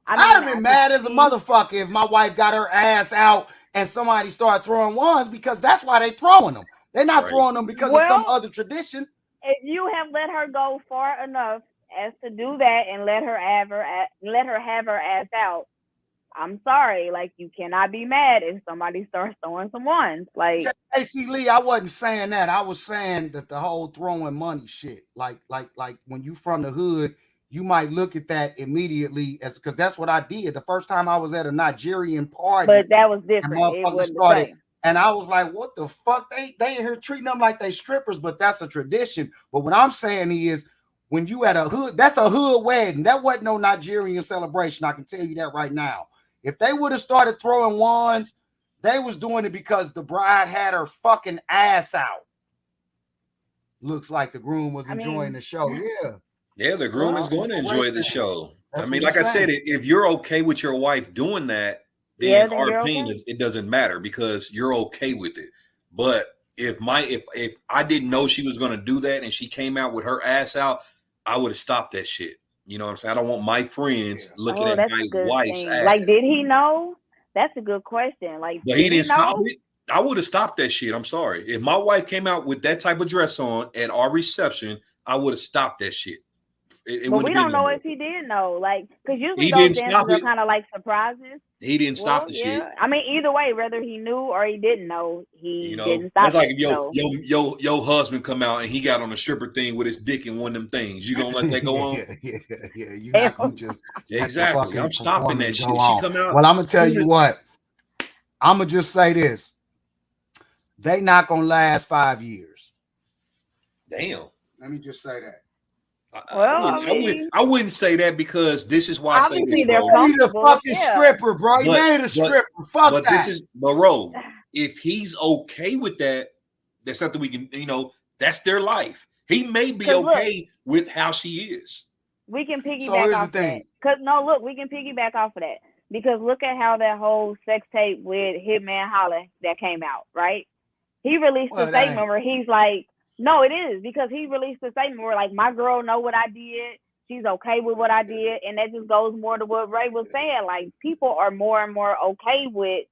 have been mad as a motherfucker if my wife got her ass out and somebody started throwing ones, because that's why they throwing them. They're not throwing them because of some other tradition. If you have let her go far enough as to do that and let her have her ass out, I'm sorry, like, you cannot be mad if somebody starts throwing some ones. Like, AC Lee, I wasn't saying that. I was saying that the whole throwing money shit, like when you from the hood, you might look at that immediately as, because that's what I did the first time I was at a Nigerian party. But that was different. It wasn't the same. And I was like, what the fuck? They in here treating them like they strippers, but that's a tradition. But what I'm saying is, when you at a hood, that's a hood wedding. That wasn't no Nigerian celebration. I can tell you that right now. If they would have started throwing wands, they was doing it because the bride had her fucking ass out. Looks like the groom was enjoying the show. Yeah, the groom is going to enjoy the show. Like I said, if you're okay with your wife doing that, then our opinion is, it doesn't matter, because you're okay with it. But if I didn't know she was going to do that and she came out with her ass out, I would have stopped that shit. You know what I'm saying? I don't want my friends looking at my wife's ass. Like, did he know? That's a good question. Like, but he didn't stop it. I would have stopped that shit. I'm sorry. If my wife came out with that type of dress on at our reception, I would have stopped that shit. But we don't know if he did know, like, because usually those dances are kind of like surprises. He didn't stop the shit. I mean, either way, whether he knew or he didn't know, he didn't stop. That's like if your husband come out and he got on a stripper thing with his dick in one of them things. You gonna let that go on? Yeah. You not gonna just exactly. I'm stopping that shit. She come out. Well, I'm gonna tell you what. I'm gonna just say this: they not gonna last 5 years. Damn. Let me just say that. I wouldn't say that, because this is why I say this, bro. You need a fucking stripper, bro. You ain't a stripper. Fuck but that. Bro, if he's okay with that, that's something we can, that's their life. He may be okay with how she is. We can piggyback off that. We can piggyback off of that. Because look at how that whole sex tape with Hitman Holla that came out, right? He released a statement where he's like, no, it is, because he released a statement where, like, my girl know what I did. She's okay with what I did. And that just goes more to what Ray was saying. Like, people are more and more okay with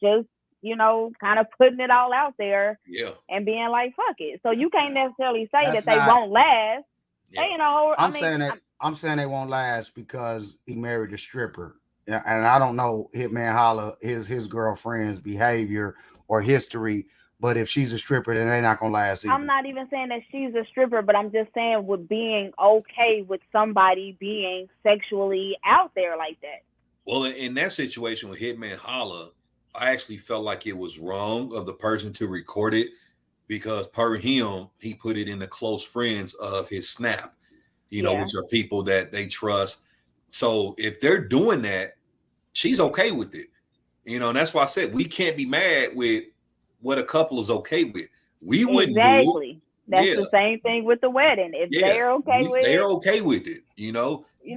just, kind of putting it all out there and being like, fuck it. So you can't necessarily say that they won't last. Yeah. I'm saying they won't last because he married a stripper. And I don't know Hitman Holla, his girlfriend's behavior or history. But if she's a stripper, then they're not gonna last either. I'm not even saying that she's a stripper, but I'm just saying with being okay with somebody being sexually out there like that. Well, in that situation with Hitman Holla, I actually felt like it was wrong of the person to record it because per him, he put it in the close friends of his snap, which are people that they trust. So if they're doing that, she's okay with it. And that's why I said we can't be mad with what a couple is okay with. We wouldn't do it. That's the same thing with the wedding. If they're okay with it, they're okay with it,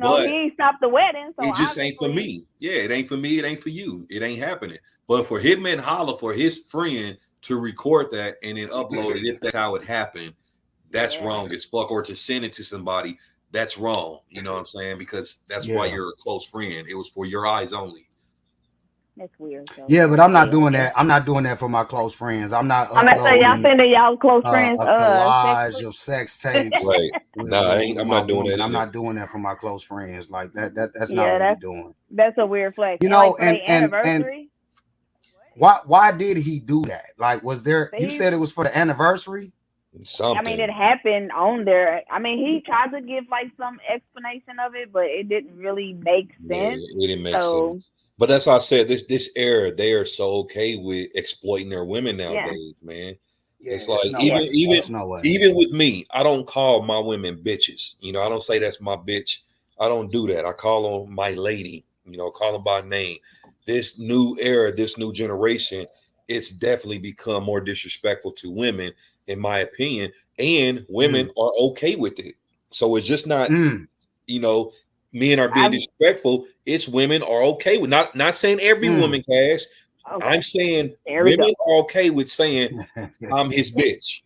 but he ain't stopped the wedding, so it just ain't for me. Yeah, it ain't for me. It ain't for you. It ain't happening. But for Hitman Holla, for his friend to record that and then upload it, if that's how it happened, that's wrong as fuck. Or to send it to somebody, that's wrong. You know what I'm saying? Because that's why you're a close friend. It was for your eyes only. That's weird. So. Yeah, but I'm not doing that. I'm not doing that for my close friends. I'm not. I'm gonna say y'all sending y'all close friends a collage of sex tapes. Right? I'm not doing that. I'm not doing that for my close friends. Like that. That's not what we're doing. That's a weird flex. And anniversary. Why did he do that? Like, was there? You said it was for the anniversary. Something. I mean, it happened on there. I mean, he tried to give like some explanation of it, but it didn't really make sense. Yeah, it didn't make sense. But that's why I said this era, they are so okay with exploiting their women nowadays, man. Yeah, it's like even with me, I don't call my women bitches. I don't say that's my bitch. I don't do that. I call them my lady. Call them by name. This new era, this new generation, it's definitely become more disrespectful to women, in my opinion. And women are okay with it. So it's just not, men are being disrespectful. It's women are okay with not saying every woman, Cash. Okay. I'm saying women are okay with saying I'm his bitch.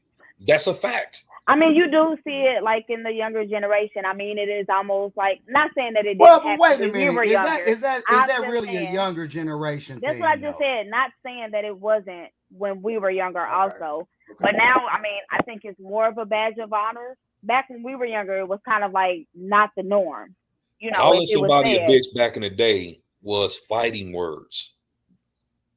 That's a fact. I mean, you do see it like in the younger generation. I mean, it is almost like, not saying that it didn't but happen wait a minute. Is that really saying, a younger generation that's thing? That's what I just said. Not saying that it wasn't when we were younger also. Okay. But now, I mean, I think it's more of a badge of honor. Back when we were younger, it was kind of like not the norm. Calling somebody a bitch back in the day was fighting words.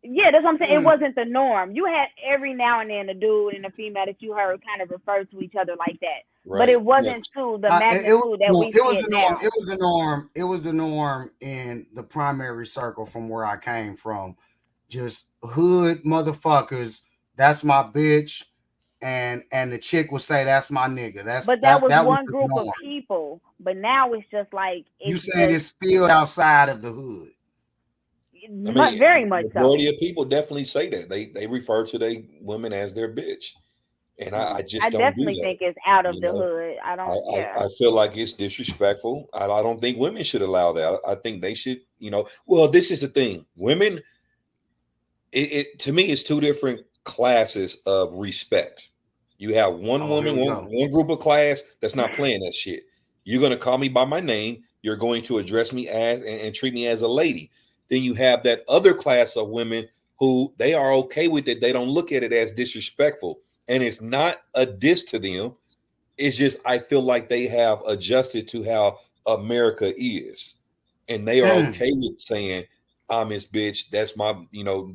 Yeah, that's what I'm saying. It wasn't the norm. You had every now and then a dude and a female that you heard kind of refer to each other like that. Right. But it wasn't to the magnitude that we see it now. It was the norm. It was the norm in the primary circle from where I came from. Just hood motherfuckers. That's my bitch. And the chick would say that's my nigga. That was one group of people. But now it's just like you saying it's spilled outside of the hood. Very much so. The majority of people definitely say that. They refer to their women as their bitch. And I definitely think it's out of the hood. I feel like it's disrespectful. I don't think women should allow that. I think they should, well, this is the thing. Women, to me, it's two different classes of respect. You have one woman, one group of class that's not playing that shit. You're going to call me by my name. You're going to address me as and treat me as a lady. Then you have that other class of women who they are okay with it. They don't look at it as disrespectful. And it's not a diss to them. It's just I feel like they have adjusted to how America is. And they are okay with saying, I'm his bitch. That's my,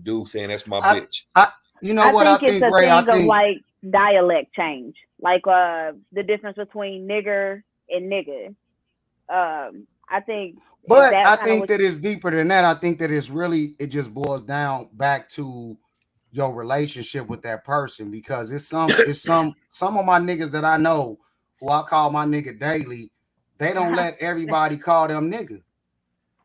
dude saying that's my bitch. I think it's a thing of like dialect change. Like the difference between nigger and nigga. I think that it's deeper than that. I think that it just boils down back to your relationship with that person, because it's some of my niggas that I know who I call my nigga daily. They don't let everybody call them nigga,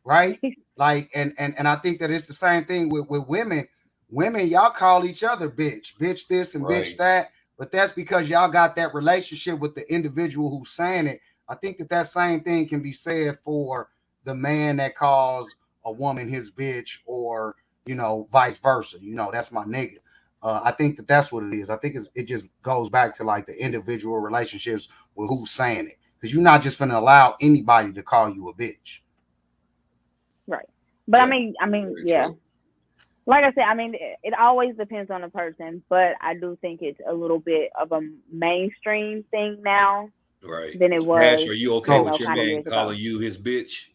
right? Like, and I think that it's the same thing with women. Women, y'all call each other bitch this and bitch that, but that's because y'all got that relationship with the individual who's saying it. I think that same thing can be said for the man that calls a woman his bitch, or vice versa. That's my nigga. I think that's what it is. I think it just goes back to like the individual relationships with who's saying it, because you're not just going to allow anybody to call you a bitch. Right. But yeah. I mean, yeah. Like I said, I mean, it always depends on the person, but I do think it's a little bit of a mainstream thing now. Right. Than it was. Cash, are you okay with your man calling you his bitch?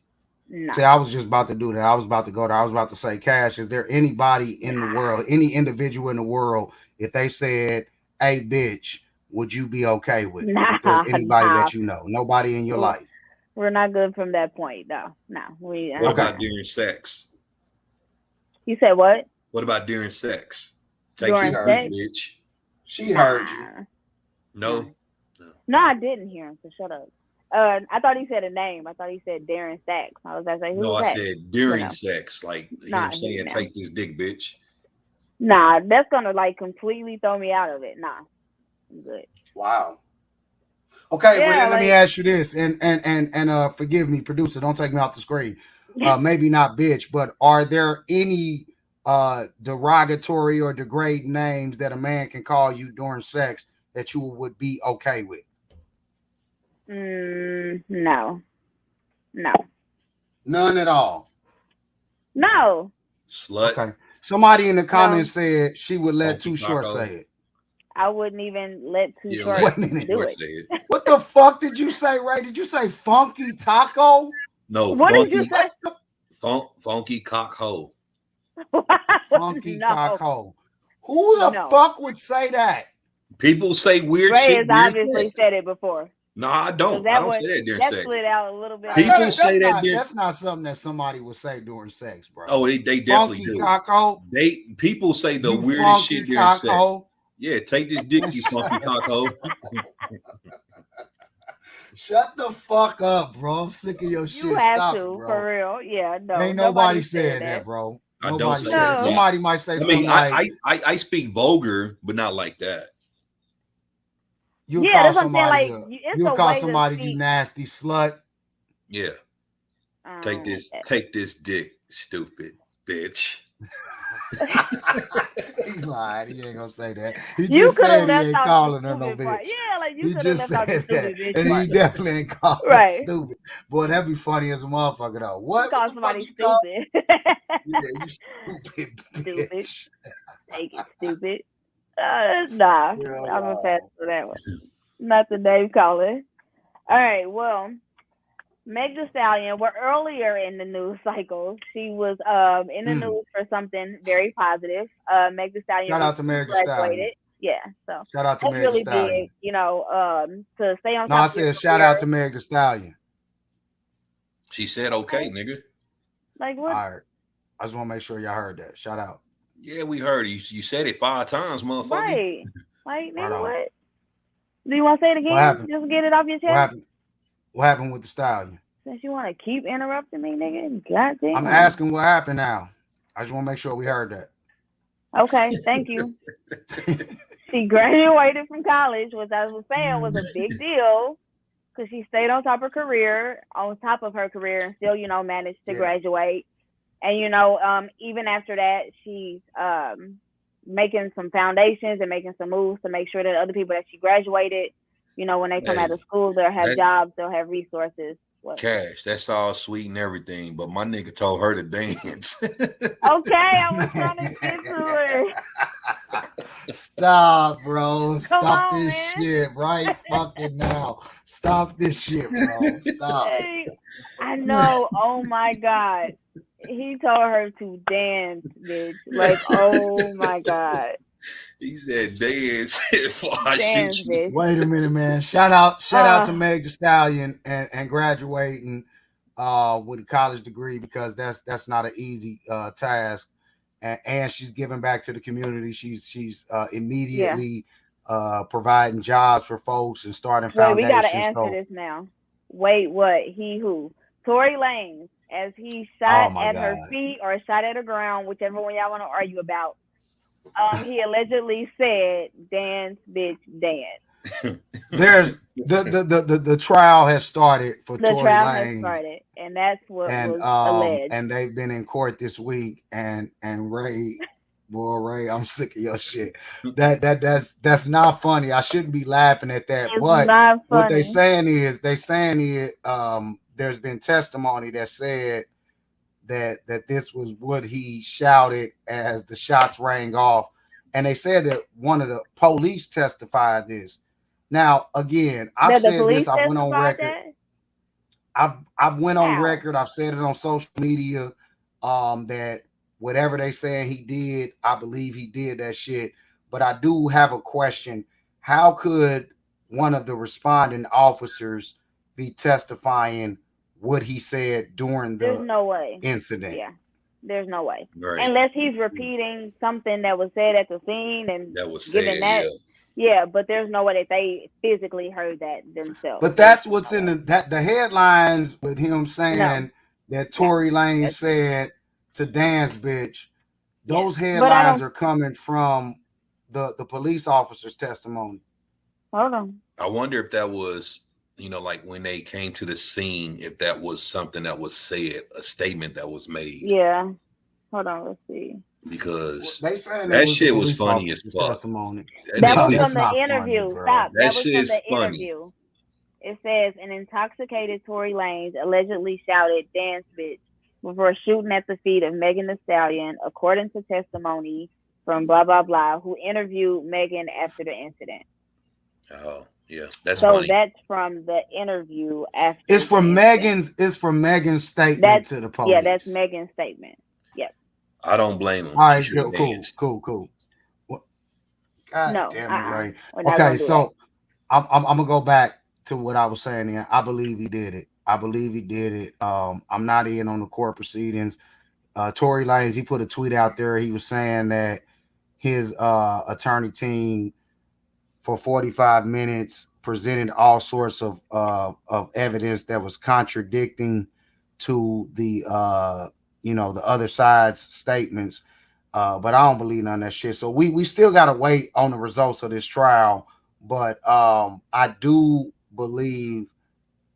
No. See, I was just about to do that. I was about to go there. I was about to say, Cash, is there anybody in the world, any individual in the world, if they said, "Hey, bitch," would you be okay with it? Nah, If there's anybody nah. that you know, nobody in your life. We're not good from that point, though. No, we. What Okay. about during sex? You said what? What about during sex? Take During this dick, sex? bitch. She heard you. No. No, I didn't hear him. So shut up. I thought he said a name. I thought he said Darren Sachs. I was like, who's No, I that? said during sex, like Nah, him saying, no. "Take this dick, bitch." Nah, that's gonna like completely throw me out of it. Nah, I'm good. Wow. Okay, Yeah, well then let me like- ask you this, and forgive me, producer, don't take me off the screen. Maybe not bitch, but are there any derogatory or degrading names that a man can call you during sex that you would be okay with? No. None at all. No. Slut. Okay. Somebody in the comments said she would let Funky Too Short Taco. say it. I wouldn't even let Too You Short Wait a minute. do it. Say it. What the fuck did you say, Ray? Did you say Funky Taco? No, What funky, did you say? funky cock hole. Funky No. Taco. Who the fuck would say that? People say weird Ray shit. has obviously said it before. No, I don't. I don't say that during sex. Split out a little bit. People say that that's not something that somebody would say during sex, bro. Oh, they definitely Funky do. Taco. People say the You weirdest shit during taco. sex. Yeah, take this dick, you funky taco. Shut the fuck up, bro. I'm sick of your shit. You have Stop to, it, bro. for real. Yeah, no. Ain't nobody said that, bro. I don't say that. that. Somebody might say something I speak vulgar, but not like that. You call somebody you call somebody you nasty slut. Yeah. Take this dick, stupid bitch. He lied. He ain't gonna say that. He you just said he ain't calling her no bitch. Part. Yeah, like you could have left out the stupid bitch. And he definitely ain't calling her stupid. Boy, that'd be funny as a motherfucker though. What? Call somebody stupid. Yeah, you stupid bitch. Take it, stupid. Nah, yeah, I'm gonna pass for that one. Not the name calling. All right, well, Meg Thee Stallion. We're earlier in the news cycle. She was in the news for something very positive. Meg Thee Stallion. Shout out to Meg Thee Stallion. Yeah, so shout out to Meg Thee Stallion. Big, you know, to stay on. No, I said shout out to Meg Thee Stallion. She said, "Okay, nigga." Like what? All right, I just want to make sure y'all heard that. Shout out. Yeah, we heard you. You said it 5 times, motherfucker. Right. Like, nigga, what? Do you want to say it again? What happened? Just get it off your chest. What happened with the Stallion? Since you want to keep interrupting me, nigga. Goddamn. I'm asking what happened now. I just want to make sure we heard that. Okay, thank you. She graduated from college, which I was saying was a big deal because she stayed on top of her career, and still, you know, managed to graduate. And, you know, even after that, she's making some foundations and making some moves to make sure that other people that she graduated, you know, when they come out of school, they'll have jobs, they'll have resources. Cash, that's all sweet and everything, but my nigga told her to dance. Okay, I was trying to get to it. Stop, bro. Stop this man. shit right fucking now. Stop this shit, bro. Stop. Hey, I know. Oh my God. He told her to dance, bitch. Like, oh my God. He said dance before I shoot you. Bitch. Wait a minute, man. Shout out to Meg Thee Stallion and graduating with a college degree, because that's not an easy task. And she's giving back to the community. She's immediately providing jobs for folks and starting foundations. Wait, we gotta answer this now. Wait, what? He who? Tory Lanez, as he shot at her feet or shot at the ground, whichever one y'all want to argue about. He allegedly said, "Dance, bitch, dance." There's the trial has started for Tory Lanez. The trial has started, and that's what was alleged. And they've been in court this week. And Ray, Ray, I'm sick of your shit. That's not funny. I shouldn't be laughing at that. But what they saying is there's been testimony that said that this was what he shouted as the shots rang off. And they said that one of the police testified this. Now, again, I've said this. I went on record. I've went on record. I've said it on social media that whatever they saying he did, I believe he did that shit. but I do have a question. How could one of the responding officers be testifying what he said during There's the no way. incident? Yeah. There's no way. Right. Unless he's repeating something that was said at the scene and That was giving said, that. yeah. Yeah, but there's no way that they physically heard that themselves. But that's what's in the headlines with him saying No. that Tory Lanez That's- said to dance bitch. Yeah. Those But I headlines don't- are coming from the police officer's testimony. Hold on. I wonder if that was, you know, like when they came to the scene, if that was something that was said, a statement that was made. Yeah. Hold on, let's see. Because They saying that it was shit the was police funny as officer's fuck. testimony. That No, was that's from the not funny, interview. bro. Stop. That That was shit from is the funny. interview. It says an intoxicated Tory Lanez allegedly shouted "dance bitch" before shooting at the feet of Megan Thee Stallion, according to testimony from blah blah blah, who interviewed Megan after the incident. Oh, yeah, that's So funny. that's from the interview after. It's from the Megan's. incident. It's from Megan's statement That's to the police. yeah, that's Megan's statement. Yep. I don't blame him. All right, She should have cool. danced. What? God No. damn it, Ray. We're not Okay, gonna do so I'm gonna go back to what I was saying here. I believe he did it. I'm not in on the court proceedings. Tory Lanez, he put a tweet out there. He was saying that his attorney team for 45 minutes presented all sorts of evidence that was contradicting to the the other side's statements. But I don't believe none of that shit. So we still gotta wait on the results of this trial. But I do believe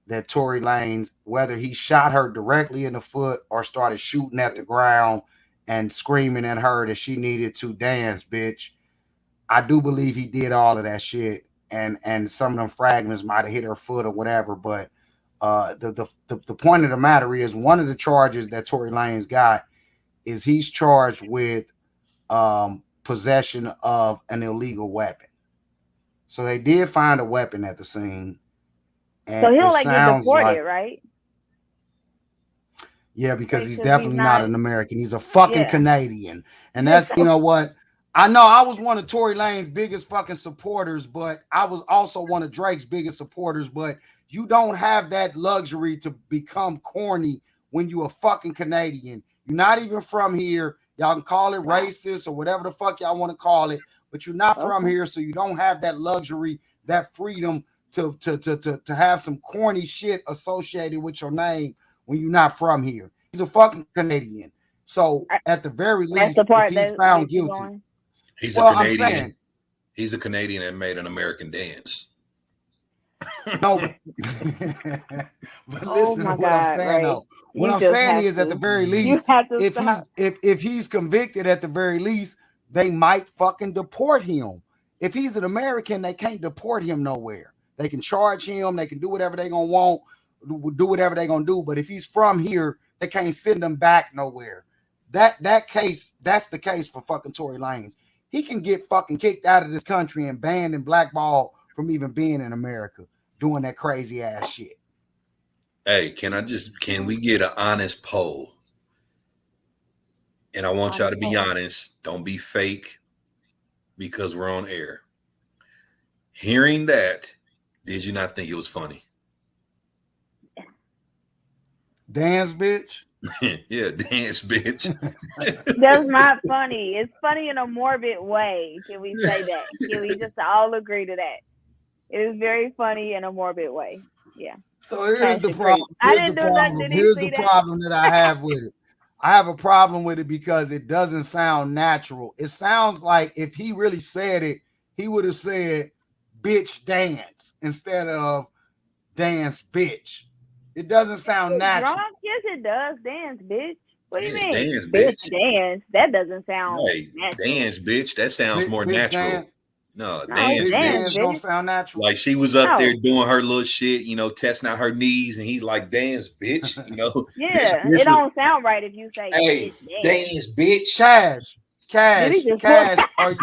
that Tory Lanez, whether he shot her directly in the foot or started shooting at the ground and screaming at her that she needed to dance, bitch, I do believe he did all of that shit. And some of them fragments might have hit her foot or whatever. But the point of the matter is, one of the charges that Tory Lanez got is he's charged with possession of an illegal weapon. So they did find a weapon at the scene. And So he'll get deported, right? Yeah, because he's definitely not an American. He's a fucking Yeah. Canadian. And that's, you know what? I know I was one of Tory Lanez's biggest fucking supporters, but I was also one of Drake's biggest supporters. But you don't have that luxury to become corny when you a fucking Canadian. You're not even from here. Y'all can call it racist or whatever the fuck y'all want to call it, but you're not from here, so you don't have that luxury, that freedom to have some corny shit associated with your name when you're not from here. He's a fucking Canadian. So at the very least, if he's found guilty, he's a Canadian. He's a Canadian that made an American dance. No, but listen to what I'm saying though. What I'm saying is, at the very least, if he's convicted, at the very least, they might fucking deport him. If he's an American, they can't deport him nowhere. They can charge him. They can do whatever they gonna want, do whatever they gonna do. But if he's from here, they can't send him back nowhere. That's the case for fucking Tory Lanez. He can get fucking kicked out of this country and banned and blackballed from even being in America, doing that crazy ass shit. Hey, can we get an honest poll? And I want y'all to be honest. Don't be fake, because we're on air. Hearing that, did you not think it was funny? Dance, bitch. Yeah, dance, bitch. That's not funny. It's funny in a morbid way. Can we say that? Can we just all agree to that? It is very funny in a morbid way. Yeah. So here's the problem. Here's the problem that I have with it. I have a problem with it because it doesn't sound natural. It sounds like if he really said it, he would have said bitch dance instead of dance bitch. It doesn't sound natural. Drunk? Yes, it does. Dance bitch. What do you mean? Dance bitch. Dance. That doesn't sound natural. Dance bitch. That sounds more natural. Dance. No, dance bitch. Don't sound natural. Like she was up there doing her little shit, testing out her knees, and he's like, dance bitch, Yeah, it don't sound right if you say, hey, dance bitch. Cash. Are you?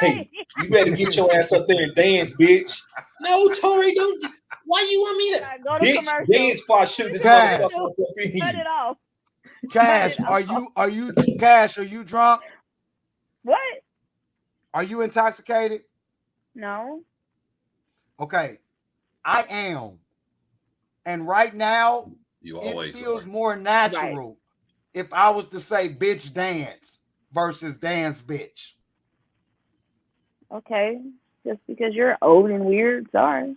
Hey, you better get your ass up there and dance, bitch. No, Tori, don't. Why you want me to? Go to bitch, dance before I shoot this motherfucker. Cut it off. Cash, are you drunk? What? Are you intoxicated? No. Okay, I am. And right now, You always it feels are. more natural if I was to say bitch dance versus dance bitch. Okay. Just because you're old and weird, sorry.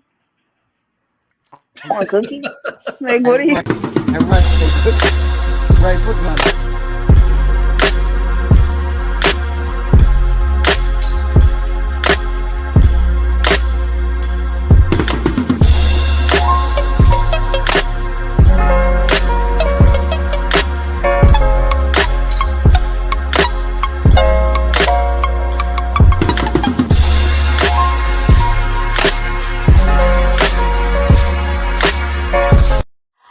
Want a cookie? Like, what are you? And Ray, put gun.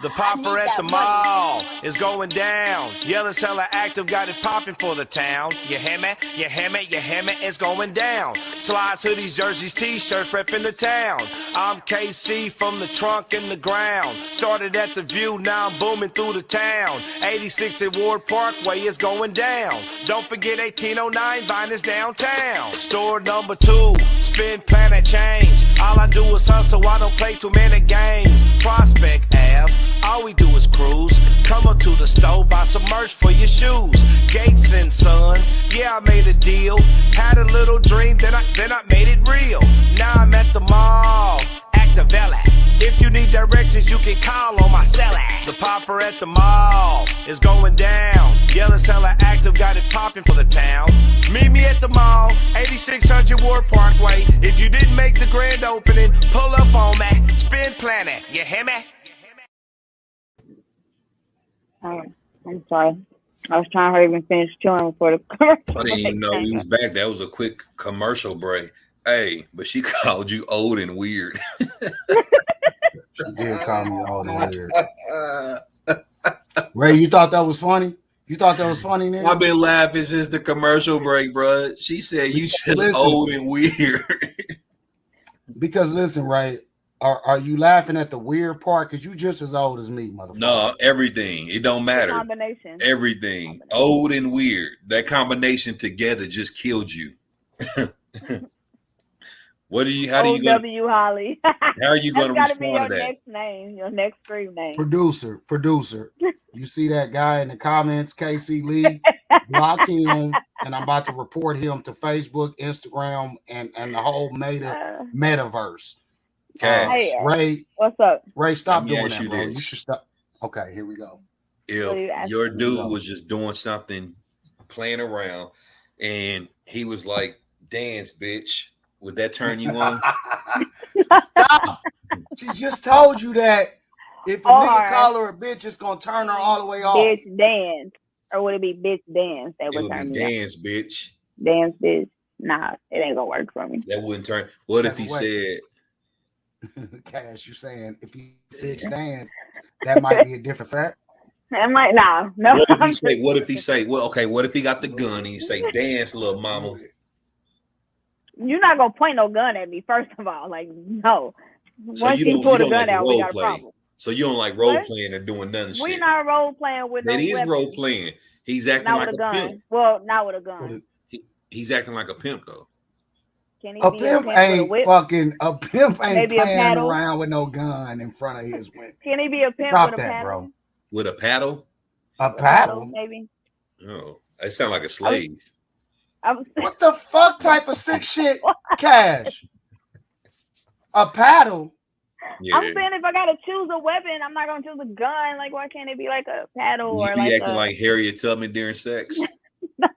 The popper at the mall is going down. Yellow's hella active, got it popping for the town. You hear me? You hear me? You hear me? It's going down. Slides, hoodies, jerseys, t-shirts, repping the town. I'm KC from the trunk and the ground. Started at the View, now I'm booming through the town. 86 at Ward Parkway is going down. Don't forget 1809 Vine is downtown. Store number 2, spin planet change. All I do is hustle, I don't play too many games. Prospect Ave. All we do is cruise. Come up to the store, buy some merch for your shoes. Gates and Sons, yeah, I made a deal. Had a little dream, then I made it real. Now I'm at the mall, Activella. If you need directions, you can call on my cell. The popper at the mall is going down. Yellow's hella active, got it popping for the town. Meet me at the mall, 8600 Ward Parkway. If you didn't make the grand opening, pull up on me. Spin Planet, you hear me? Oh, I'm sorry. I was trying to hurry and finish chewing before the commercial. I didn't even know we was back. That was a quick commercial break. Hey, but she called you old and weird. She did call me old and weird. Ray, you thought that was funny? You thought that was funny, nigga? I've been laughing since the commercial break, bro. She said you just old and weird. Because listen, Ray, are you laughing at the weird part? Because you just as old as me, motherfucker. No, everything. It don't matter. Combination. Everything. Old and weird. That combination together just killed you. How do you O.W. Holly. How are you going to respond be your to that? next name, your next screen name. Producer. You see that guy in the comments, KC Lee? Block him, and I'm about to report him to Facebook, Instagram, and the whole metaverse. Cash. Ray, what's up? Ray, stop doing that, bro. You should stop. Okay, here we go. If your dude was just doing something, playing around, and he was like, "Dance, bitch," would that turn you on? Stop. She just told you that if a nigga call her a bitch, it's gonna turn her all the way off. Bitch dance, or would it be bitch dance? That would turn me dance, bitch. Dance, bitch. Nah, it ain't gonna work for me. That wouldn't turn. What if he said? Cash, you saying if he said dance, that might be a different fact. It might no. What if he say? Well, okay. What if he got the gun and he say, "Dance, little mama"? You're not gonna point no gun at me. First of all, like no. So once you pull the gun out, we got a problem. So you don't like role playing or doing none of shit. We not role playing with no weapon. That is role playing. He's acting not like with a gun. pimp. Well, not with a gun. He's acting like a pimp though. Can he A be pimp a pimp ain't with a fucking. A pimp ain't Maybe playing around with no gun in front of his women. Can he be a pimp Stop with a that, paddle? bro. With a paddle? A paddle, maybe. Oh, that sounds like a slave. What the fuck type of sick shit, Cash? A paddle? Yeah. I'm saying if I gotta choose a weapon, I'm not gonna choose a gun. Like, why can't it be like a paddle You or be like acting like Harriet Tubman during sex? No.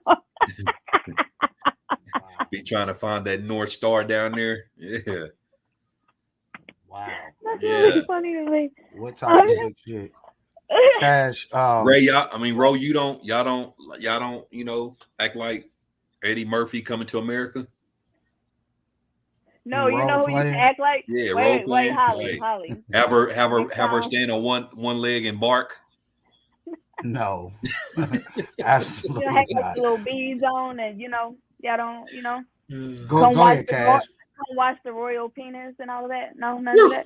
Be trying to find that North Star down there. Yeah. Wow. That's really funny to me. What type of sick shit? Cash. Ray, Ro, y'all don't, act like Eddie Murphy coming to America. No, you know who you act like? Yeah, wait, Holly. Have her stand on one leg and bark. No, absolutely You have not. little beads on, and y'all don't, Go ahead, Cash. Come watch the royal penis and all of that. No, none of that.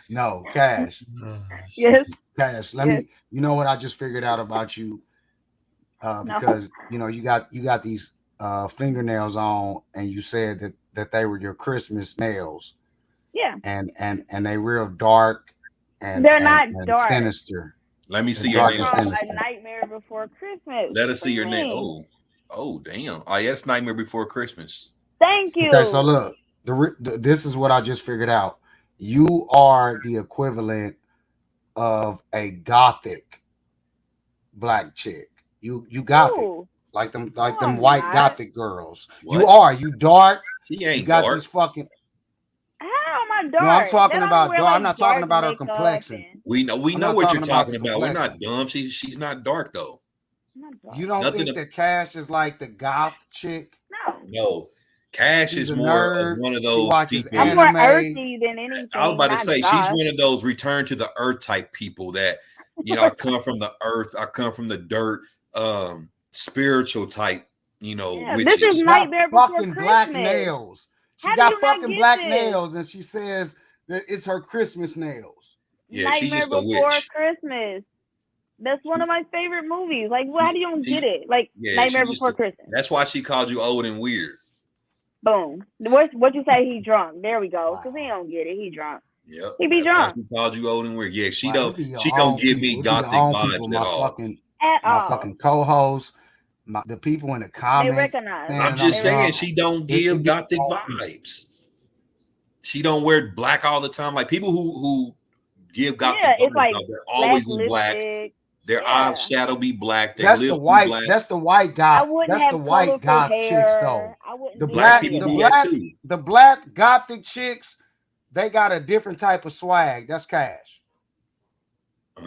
No, Cash. Yes. Cash. Let me. You know what I just figured out about you? because you got these fingernails on, and you said that they were your Christmas nails. Yeah. And they real dark and they're not and dark. Sinister. Let me see They're your dark and nails. A sinister. Nightmare Before Christmas. Let us see your name. nail. Oh, damn. Oh, yeah, it's Nightmare Before Christmas. Thank you. Okay, so look, this is what I just figured out. You are the equivalent of a gothic black chick. You gothic. Ooh. Like them I'm white not. gothic girls. What? You dark. She ain't You got dark. these fucking. How am I dark? No, I'm talking They about don't wear, dark. I'm like, not talking dark about her makeup complexion. and- We know not what you're talking about talking the about. We're not complexion. dumb. She's not dark though. I'm not dark. You don't Nothing think that Cash is like the goth chick? No. No. Cash She's is a more nerd. of one of She those watches people. I'm more anime. earthy than anything. I was about to not say goth. she's one of those return to the earth type people that I come from the earth, I come from the dirt, spiritual type, Yeah, witches. this is She got Nightmare Before fucking Christmas. black nails. She How do got you not fucking get black this? nails, and she says that it's her Christmas nails. Yeah, she's Nightmare just a Before witch. Christmas. That's one of my favorite movies. Like, how do you don't get it? Like, Yeah, Nightmare she's just Before Christmas. That's why she called you old and weird. Boom. What you say? He drunk. There we go. Because Wow. he don't get it. He drunk. Yep. He be That's why drunk. she called you old and weird. Yeah, she Wow, it be your don't own give people. me It be your gothic own vibes people, at all. At my all. fucking co-hosts, the people in the They comments. recognize. saying I'm just They saying recognize. she don't give gothic vibes. She don't wear black all the time. Like people who give gothic Yeah, vibes, it's like they're always in black. lipstick. Their eyes shadow be black. Their That's lips the be white. black. That's the white I goth. wouldn't That's have the white colorful goth hair. chicks though. I wouldn't The do Black black, any people of the do that. that black, too. the black gothic chicks, they got a different type of swag. That's Cash. Oh,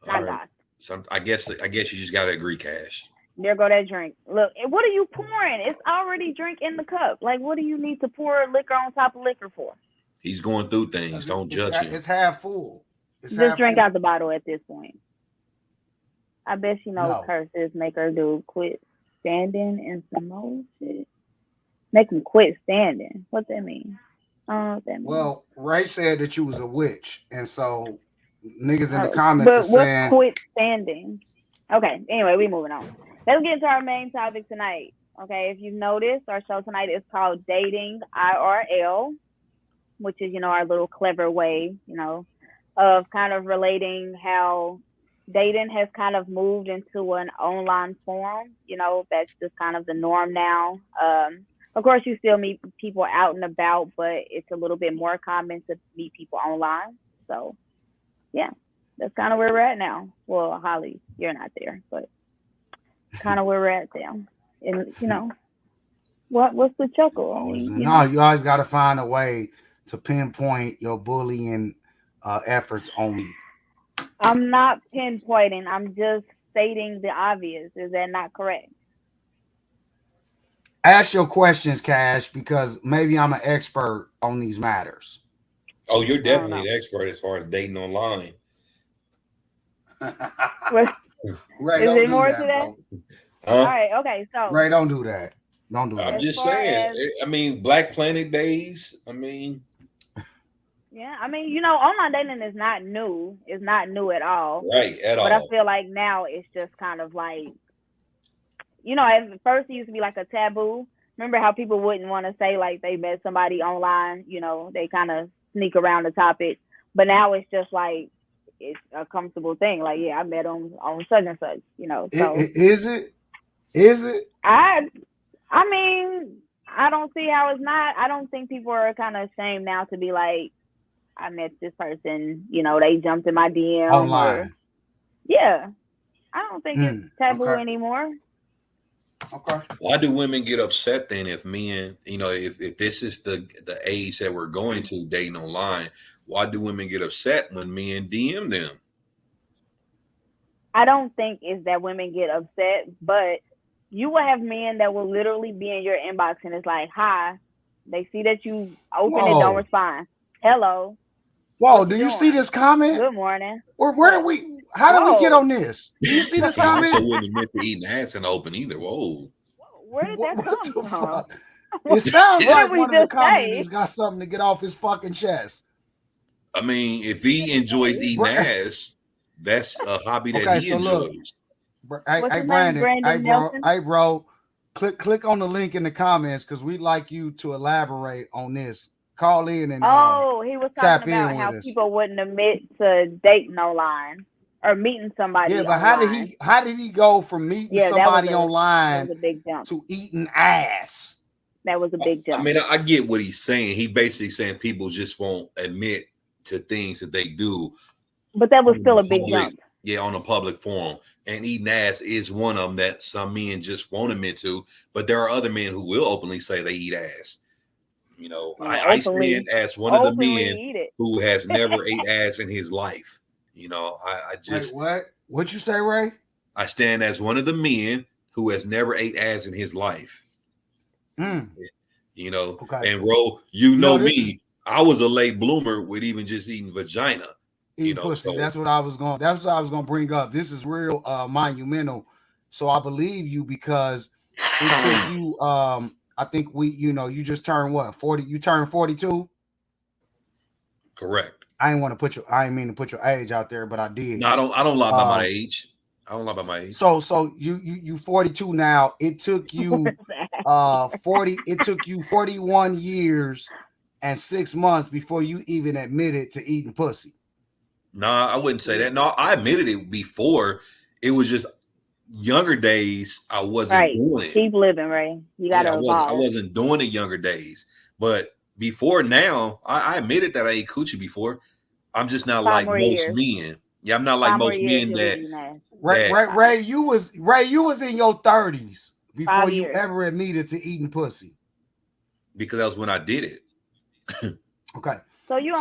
Not all right. goth. So I guess you just gotta agree, Cash. There go that drink. Look, what are you pouring? It's already drink in the cup. Like, what do you need to pour liquor on top of liquor for? He's going through things. Don't judge him. It's half full. It's Just half drink full. out the bottle at this point. I bet she knows No. curses make her do quit standing and some more shit. Make them quit standing. What that mean? I don't know what that means. Well, Ray said that you was a witch, and so niggas in the Oh, comments are but saying, what's quit standing? Okay, anyway, we moving on. Let's get into our main topic tonight. Okay, if you've noticed, our show tonight is called Dating IRL, which is, our little clever way, of kind of relating how dating has kind of moved into an online form. That's just kind of the norm now. Of course, you still meet people out and about, but it's a little bit more common to meet people online. So, yeah, that's kind of where we're at now. Well, Holly, you're not there, but kind of where we're at now. And, what's the chuckle? I mean, no, you always got to find a way to pinpoint your bullying efforts on me. I'm not pinpointing. I'm just stating the obvious. Is that not correct? Ask your questions, Cash, because maybe I'm an expert on these matters. Oh, you're definitely an expert as far as dating online. Ray, is there more to that? All right. Okay. So Ray, don't do that. Don't do that. I'm just saying. I mean, Black Planet days. I mean. Yeah, online dating is not new. It's not new at all. Right, at all. But I feel like now it's just kind of like, at first it used to be like a taboo. Remember how people wouldn't want to say like they met somebody online, they kind of sneak around the topic. But now it's just like, it's a comfortable thing. Like, yeah, I met them on such and such, So Is it? Is it? I mean, I don't see how it's not. I don't think people are kind of ashamed now to be like, I met this person, they jumped in my DM. Online. Yeah. I don't think it's taboo anymore. Okay. Why do women get upset then if men, if this is the age that we're going to dating online, why do women get upset when men DM them? I don't think it's that women get upset, but you will have men that will literally be in your inbox and it's like, hi. They see that you open it, don't respond. Hello. Whoa, do you see this comment? Good morning. Where do we, how did we get on this? Do you see this comment? Also wouldn't admit to eating ass and open either. Whoa. Where did that come from? It sounds What like did we one of the just say? commenters got something to get off his fucking chest. I mean, if he enjoys eating ass, that's a hobby that he enjoys. Hey, What's his name? Brandon. Brandon Nelson. Hey, bro. Click on the link in the comments because we'd like you to elaborate on this. Call in and he was tap talking in about how with us. people wouldn't admit to dating online or meeting somebody. Yeah, but online. how did he go from meeting somebody online that was a big jump. to eating ass? That was a big jump. I mean, I get what he's saying. He basically saying people just won't admit to things that they do. But that was still a big jump. Yeah, on a public forum. And eating ass is one of them that some men just won't admit to. But there are other men who will openly say they eat ass. You know, I stand as one of the men who has never ate ass in his life. You know, I just... Wait, what? What'd you say, Ray? I stand as one of the men who has never ate ass in his life. You know, okay. And Ro, you know me, I was a late bloomer with even just eating vagina. Eating pussy. So that's what I was going to bring up. This is real monumental. So I believe you because it took you I think you just turned what, 40? You turned 42? Correct. I didn't mean to put your age out there, but I did. No, I don't lie about my age. I don't lie about my age. So you 42 now. It took you 41 years and 6 months before you even admitted to eating pussy. Nah, I wouldn't say that. No, I admitted it before. It was just younger days. I wasn't doing it. Keep living, Ray. You gotta evolve. I wasn't doing it younger days. But before now, I admitted that I ate coochie before. I'm just not like most men. Yeah, I'm not like most men that Ray, you was in your 30s before you ever admitted to eating pussy. Because that was when I did it. Okay. So you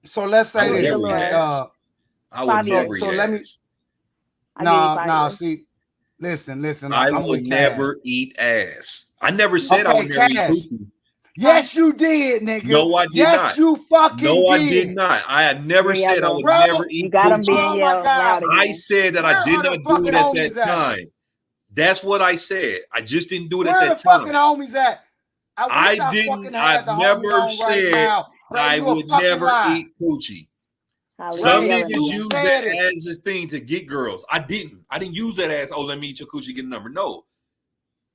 so let's say this. I would never eat ass. See, listen. I would never eat ass. I never said I would never eat pussy. Yes, you did, nigga. No, I did not. Yes, you fucking did. No, I did not. I had never said I would never eat pussy. I said that I did not do it at that time. That's what I said. I just didn't do it at that time. Where the fucking homies at? I've never said I would never eat coochie. Some niggas use that as a thing to get girls. I didn't use that as, oh, let me eat your coochie, get a number. No.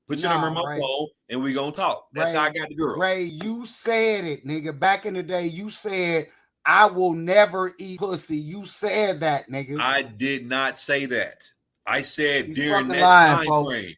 Put your number in my phone and we gonna talk. That's how I got the girls. Ray, you said it, nigga. Back in the day, you said, I will never eat pussy. You said that, nigga. I did not say that. I said during that time frame.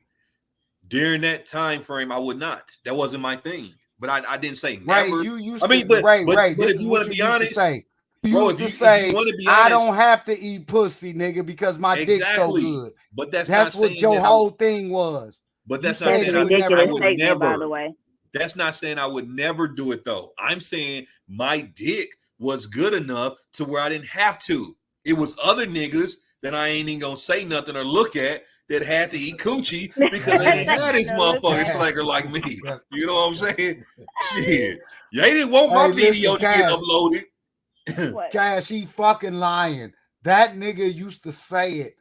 During that time frame, I would not. That wasn't my thing. But I didn't say never. But if you want to be honest, bro, if you want to be honest, I don't have to eat pussy, nigga, because my dick's so good. But that's what your whole thing was. But that's not saying I would never. By the way, that's not saying I would never do it though. I'm saying my dick was good enough to where I didn't have to. It was other niggas that I ain't even gonna say nothing or look at that had to eat coochie because they didn't have this motherfucking slacker like me. You know what I'm saying? Shit, they didn't want my video to get uploaded. Cash, he fucking lying. That nigga used to say it.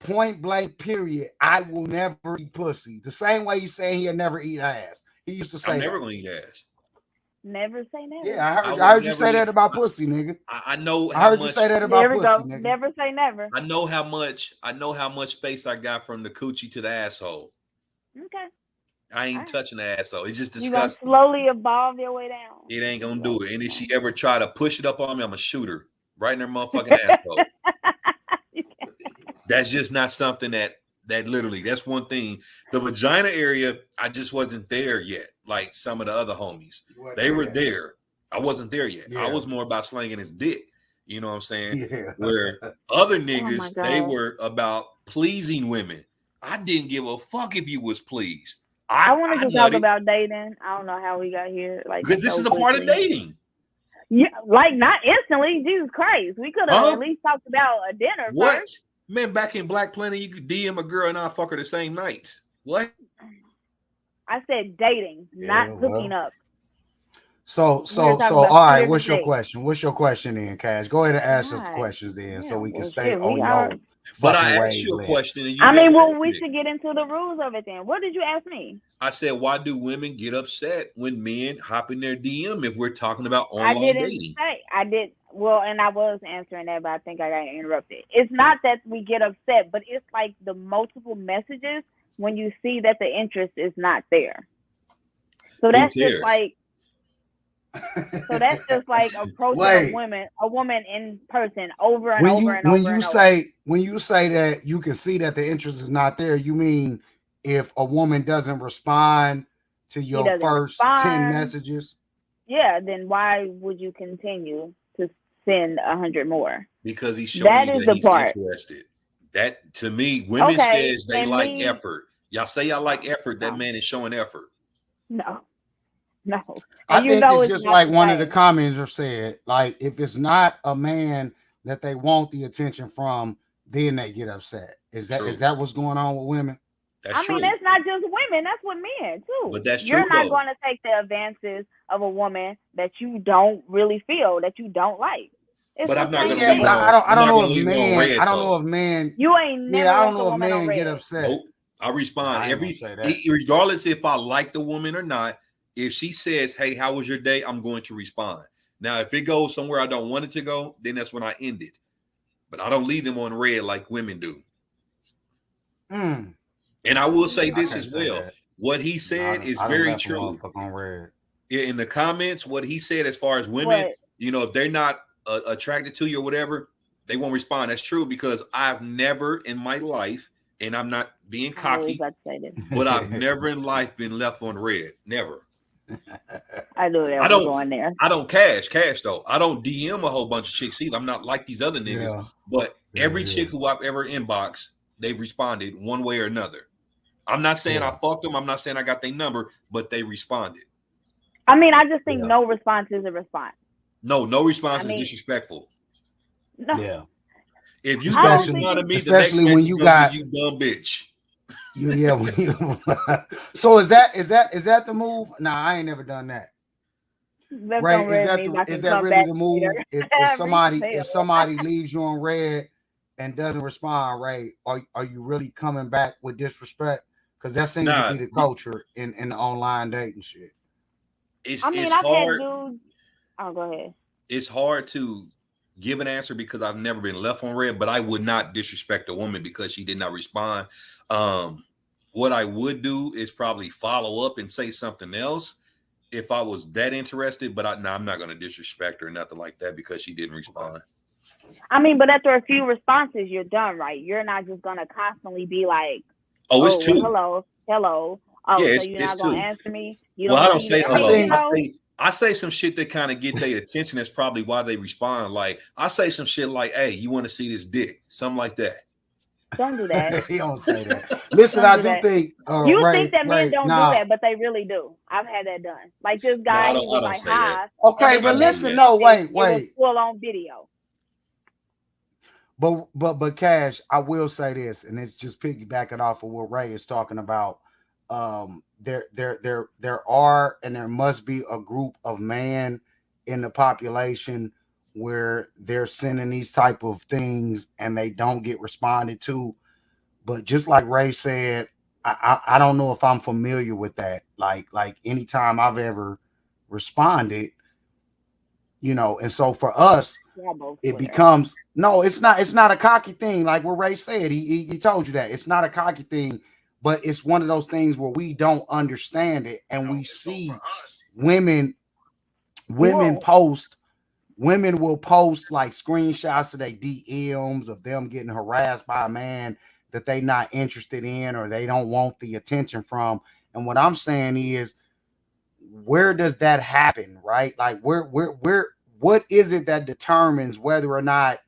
Point blank, period. I will never eat pussy. The same way he's saying he'll never eat ass. He used to say, I'm never gonna eat ass. Never say never. Yeah, I heard you say that about pussy, nigga. I know. I heard you say that about pussy, nigga. Never say never. I know how much space I got from the coochie to the asshole. Okay. I ain't touching the asshole. It's just disgusting. You gonna slowly evolve your way down. It ain't gonna do it. And if she ever try to push it up on me, I'm gonna shoot her right in her motherfucking asshole. That's just not something that literally, that's one thing. The vagina area, I just wasn't there yet. Like some of the other homies, they were there. I wasn't there yet. Yeah. I was more about slanging his dick. You know what I'm saying? Yeah. Where other niggas, they were about pleasing women. I didn't give a fuck if you was pleased. I wanted to talk about dating. I don't know how we got here. Like, because this is a part of dating. Yeah, like not instantly. Jesus Christ, we could have at least talked about a dinner. What? First. Man, back in Black Planet, you could DM a girl and I fuck her the same night. What? I said dating, not hooking up. So, all right. What's your question? What's your question then, Cash? Go ahead and ask us questions then, so we can stay on your. But I asked you a question. And we should get into the rules of it then. What did you ask me? I said, why do women get upset when men hop in their DM if we're talking about online dating? Well, and I was answering that, but I think I got interrupted. It's not that we get upset, but it's like the multiple messages when you see that the interest is not there. So Who that's cares? just like approaching a woman in person over and over and over and over. When you say that you can see that the interest is not there, you mean if a woman doesn't respond to your first 10 messages? Yeah, then why would you continue to send 100 more? Because he's showing you that he's interested. That, to me, women says they like effort. Y'all say y'all like effort. That man is showing effort. No. I think it's just like one of the commenters said, like, if it's not a man that they want the attention from, then they get upset. Is that what's going on with women? I mean, that's not just women. That's with men, too. But that's true, You're not going to take the advances of a woman that you don't really feel, that you don't like. But I'm not going to leave. I don't know if men. I don't know if men. You ain't never. Yeah, I don't know if men get upset. Nope. I respond regardless if I like the woman or not. If she says, "Hey, how was your day?" I'm going to respond. Now, if it goes somewhere I don't want it to go, then that's when I end it. But I don't leave them on red like women do. And I will say this as well. What he said is very true. In the comments, what he said as far as women, if they're not attracted to you or whatever, they won't respond. That's true, because I've never in my life, and I'm not being cocky, but I've never in life been left on red. Never. I knew that was going there. I don't cash though. I don't DM a whole bunch of chicks either. I'm not like these other niggas. Yeah. But every chick who I've ever inboxed, they've responded one way or another. I'm not saying I fucked them. I'm not saying I got their number, but they responded. I mean, I just think no response is a response. No response is disrespectful. No. Yeah. If you don't respond to me, especially when you got you dumb bitch. Yeah. So is that the move? Nah, I ain't never done that. Right? Is that really the move? If somebody leaves you on red and doesn't respond, right? Are you really coming back with disrespect? Because that seems to be the culture in the online dating shit. It's hard. Oh, go ahead. It's hard to give an answer because I've never been left on red, but I would not disrespect a woman because she did not respond. What I would do is probably follow up and say something else if I was that interested, but I'm not going to disrespect her or nothing like that because she didn't respond. I mean, but after a few responses, you're done, right? You're not just going to constantly be like, it's two. Hello. Oh, yeah, so you're not going to answer me? I don't say hello. I say some shit that kind of get their attention. That's probably why they respond. Like, I say some shit like, "Hey, you want to see this dick?" Something like that. Don't do that. He don't say that. Listen, I do think you think that men don't do that, but they really do. I've had that done. Like this guy, he was like, "Hi." Okay, but listen, no, wait. Full on video. But Cash, I will say this, and it's just piggybacking off of what Ray is talking about. There are and there must be a group of men in the population where they're sending these type of things and they don't get responded to. But just like Ray said, I don't know if I'm familiar with that. Like anytime I've ever responded, and so for us, it becomes it's not a cocky thing. Like what Ray said, he told you that it's not a cocky thing. But it's one of those things where we don't understand it, and we see women will post like screenshots of their DMs of them getting harassed by a man that they not interested in or they don't want the attention from. And what I'm saying is, where does that happen, right? Like what is it that determines whether or not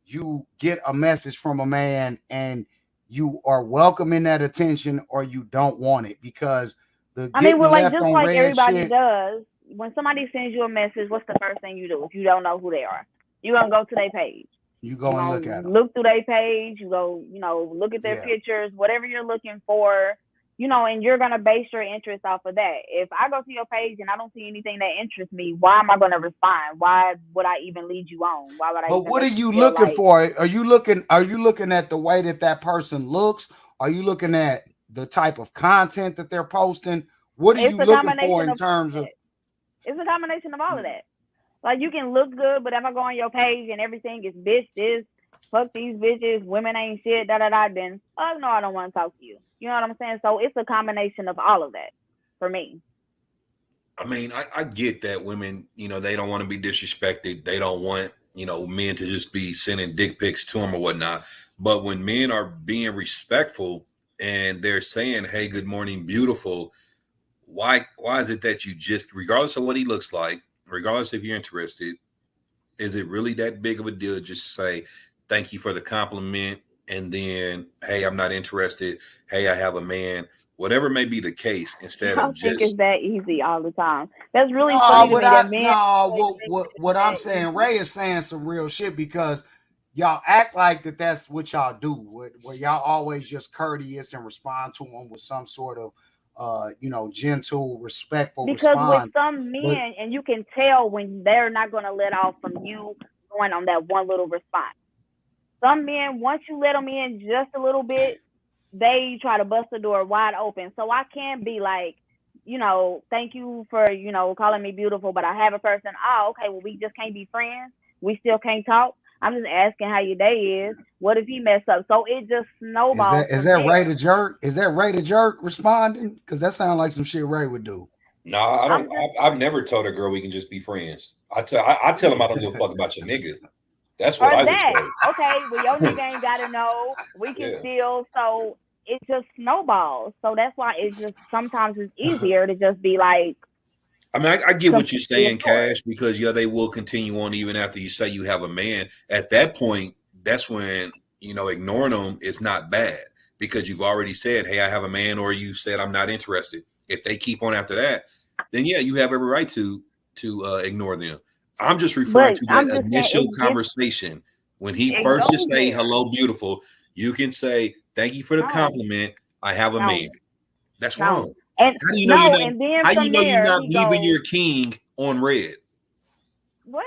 you get a message from a man and you are welcoming that attention or you don't want it? Because just like everybody does, when somebody sends you a message, what's the first thing you do if you don't know who they are? You're gonna go to their page. You go and look at them. Look through their page. You go, look at their pictures, whatever you're looking for, and you're gonna base your interest off of that. If I go to your page and I don't see anything that interests me, why am I gonna respond? Why would I even lead you on? Why would I? But what are you looking for? Are you looking at the way that person looks? Are you looking at the type of content that they're posting? What are you looking for in terms of? It's a combination of all of that. Like, you can look good, but if I go on your page and everything is bitch this, fuck these bitches, women ain't shit, da da da, then no, I don't want to talk to you. You know what I'm saying? So it's a combination of all of that for me. I mean, I get that women, they don't want to be disrespected. They don't want, men to just be sending dick pics to them or whatnot. But when men are being respectful and they're saying, hey, good morning, beautiful, why is it that you just, regardless of what he looks like, regardless if you're interested, is it really that big of a deal? Just say, thank you for the compliment. And then, hey, I'm not interested. Hey, I have a man. Whatever may be the case, instead I of don't think it's just. that easy all the time. That's really No, funny to me that men. what I'm saying, Ray is saying some real shit because y'all act like that's what y'all do. Where y'all always just courteous and respond to them with some sort of gentle, respectful Because with response. some But men, and you can tell when they're not going to let off from you going on that one little response. Some men, once you let them in just a little bit, they try to bust the door wide open. So I can't be like, thank you for, calling me beautiful, but I have a person. Oh, okay, well, we just can't be friends. We still can't talk. I'm just asking how your day is. What if he messed up? So it just snowballs. is that Ray the jerk? Is that Ray the jerk responding? Because that sounds like some shit Ray would do. No, I don't. I've never told a girl we can just be friends. I tell them I don't give a fuck about your nigga. That's what I would say. Okay, well, your nigga ain't got to know. We can still. So it just snowballs. So that's why it just sometimes it's easier to just be like. I mean, I get what you're saying, Cash, because they will continue on even after you say you have a man. At that point, that's when, ignoring them is not bad because you've already said, hey, I have a man, or you said I'm not interested. If they keep on after that, then you have every right to ignore them. I'm just referring to that initial conversation when he first just say, hello, beautiful. You can say, thank you for the compliment. I have a man. That's wrong. And how do you know you're not leaving your king on red? What?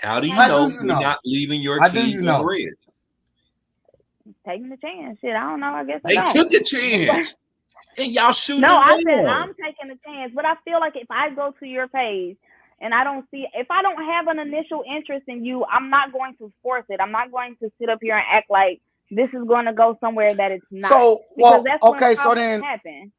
How do you know you're not leaving your king on red? Taking a chance. Shit, I don't know. I guess they took a chance. And y'all shooting. No, I said I'm taking a chance, but I feel like if I go to your page and I don't see, if I don't have an initial interest in you, I'm not going to force it. I'm not going to sit up here and act like this is going to go somewhere that it's not. So, because that's okay. So then, happen.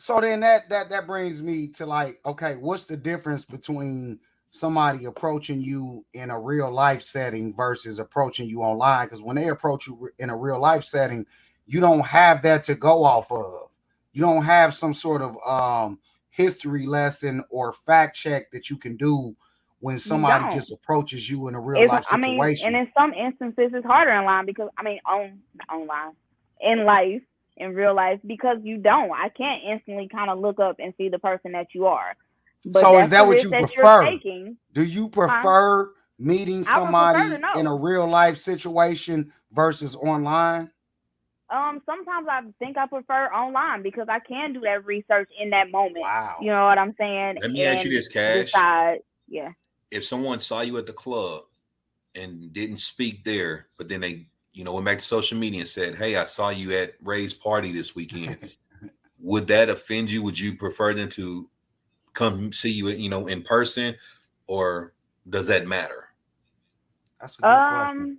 So then that brings me to like, okay, what's the difference between somebody approaching you in a real life setting versus approaching you online? Because when they approach you in a real life setting, you don't have that to go off of. You don't have some sort of history lesson or fact check that you can do when somebody just approaches you in a real life situation. And in some instances, it's harder online because online, in life. In real life, because I can't instantly kind of look up and see the person that you are. But so is that what you prefer? Do you prefer meeting somebody in a real life situation versus online? Sometimes I think I prefer online because I can do that research in that moment. Wow. You know what I'm saying? Let me ask you this, Cash. If someone saw you at the club and didn't speak there, but then they went back to social media and said, hey, I saw you at Ray's party this weekend. Would that offend you? Would you prefer them to come see you, in person, or does that matter? That's a good question.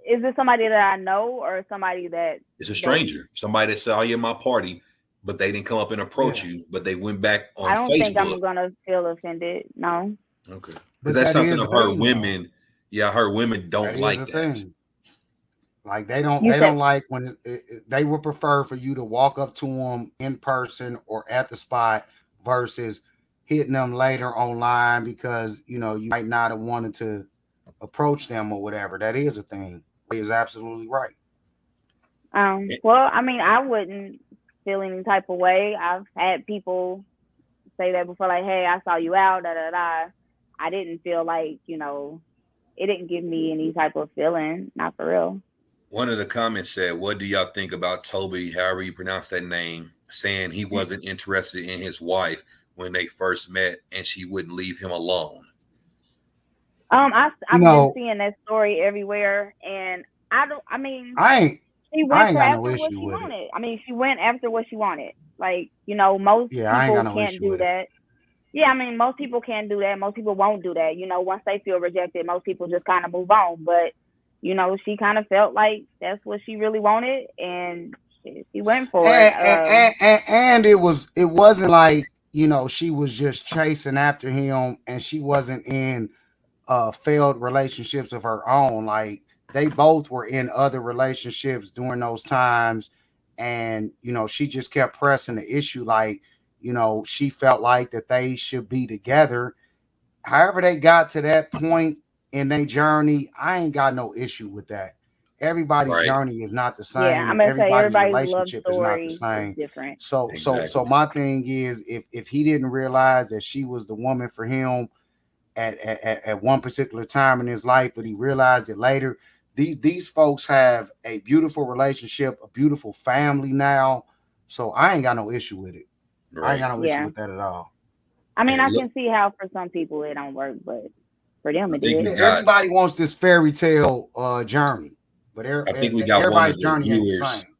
Is it somebody that I know or somebody that it's a stranger? Somebody that saw you at my party, but they didn't come up and approach you, but they went back on Facebook. I don't think I'm gonna feel offended. No. Okay. Because that's something I've heard women. Yeah, I heard women don't like that. Like they don't like when they would prefer for you to walk up to them in person or at the spot versus hitting them later online because you might not have wanted to approach them or whatever. That is a thing. He is absolutely right. Well, I mean, I wouldn't feel any type of way. I've had people say that before, like, hey, I saw you out, da da da. I didn't feel like, it didn't give me any type of feeling, not for real. One of the comments said, what do y'all think about Toby, however you pronounce that name, saying he wasn't interested in his wife when they first met and she wouldn't leave him alone? I've been seeing that story everywhere, and she went after what she wanted. I mean, she went after what she wanted. Like, most people can't do that. Yeah, I mean, most people can't do that. Most people won't do that. Once they feel rejected, most people just kind of move on. But she kind of felt like that's what she really wanted, and she went for it. And it wasn't like she was just chasing after him, and she wasn't in failed relationships of her own. Like they both were in other relationships during those times, and she just kept pressing the issue. Like she felt like that they should be together. However, they got to that point in their journey, I ain't got no issue with that. Everybody's Right. journey is not the Yeah, same, I'm and gonna say everybody's everybody's love relationship is not the story is same. different. So Exactly. my thing is, if he didn't realize that she was the woman for him at one particular time in his life, but he realized it later. These folks have a beautiful relationship, a beautiful family now. So I ain't got no issue with it. I ain't Right. got no issue Yeah, with that at all. I mean, And I look, can see how for some people it don't work, but for them I it think did. we Yeah, got everybody wants this fairy tale journey, but I think we got one of everybody's the journey ain't the viewers. same.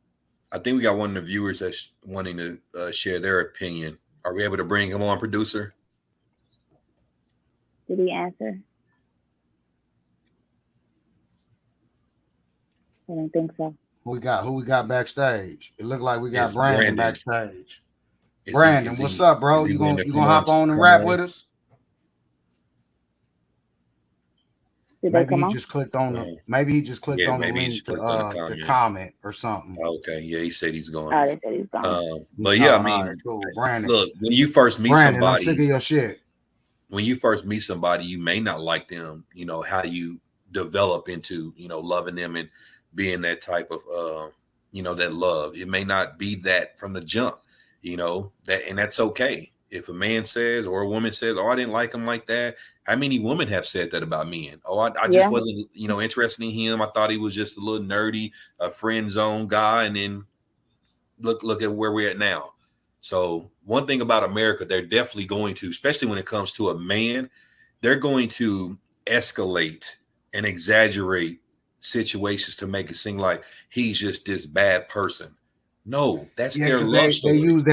I think we got one of the viewers that's wanting to share their opinion. Are we able to bring him on, producer? Did he answer? I don't think so. Who we got backstage? It looked like we got It's Brandon Brandon. backstage. Is he Brandon, is what's he up, bro? is he You willing gonna to you come gonna on hop on and come rap on? with us? Did they Maybe come he on? just clicked on the Uh, maybe he just clicked yeah, on the maybe he link just clicked on the to comments. comment or something. Okay, yeah, he said he's going. Oh, they said he's gone. But Oh, yeah, I all right, mean, cool. Brandon. look, when you first meet Brandon, I'm sick somebody, of your shit. you may not like them. How do you develop into loving them and being that type of that love? It may not be that from the jump, that, and that's okay. If a man says or a woman says, "Oh, I didn't like him like that," how many women have said that about men? Oh, I just Yeah, wasn't interested in him. I thought he was just a little nerdy, a friend zone guy, and then look at where we're at now. So one thing about America, they're definitely going to, especially when it comes to a man, they're going to escalate and exaggerate situations to make it seem like he's just this bad person. No, that's Yeah, their because love they story. use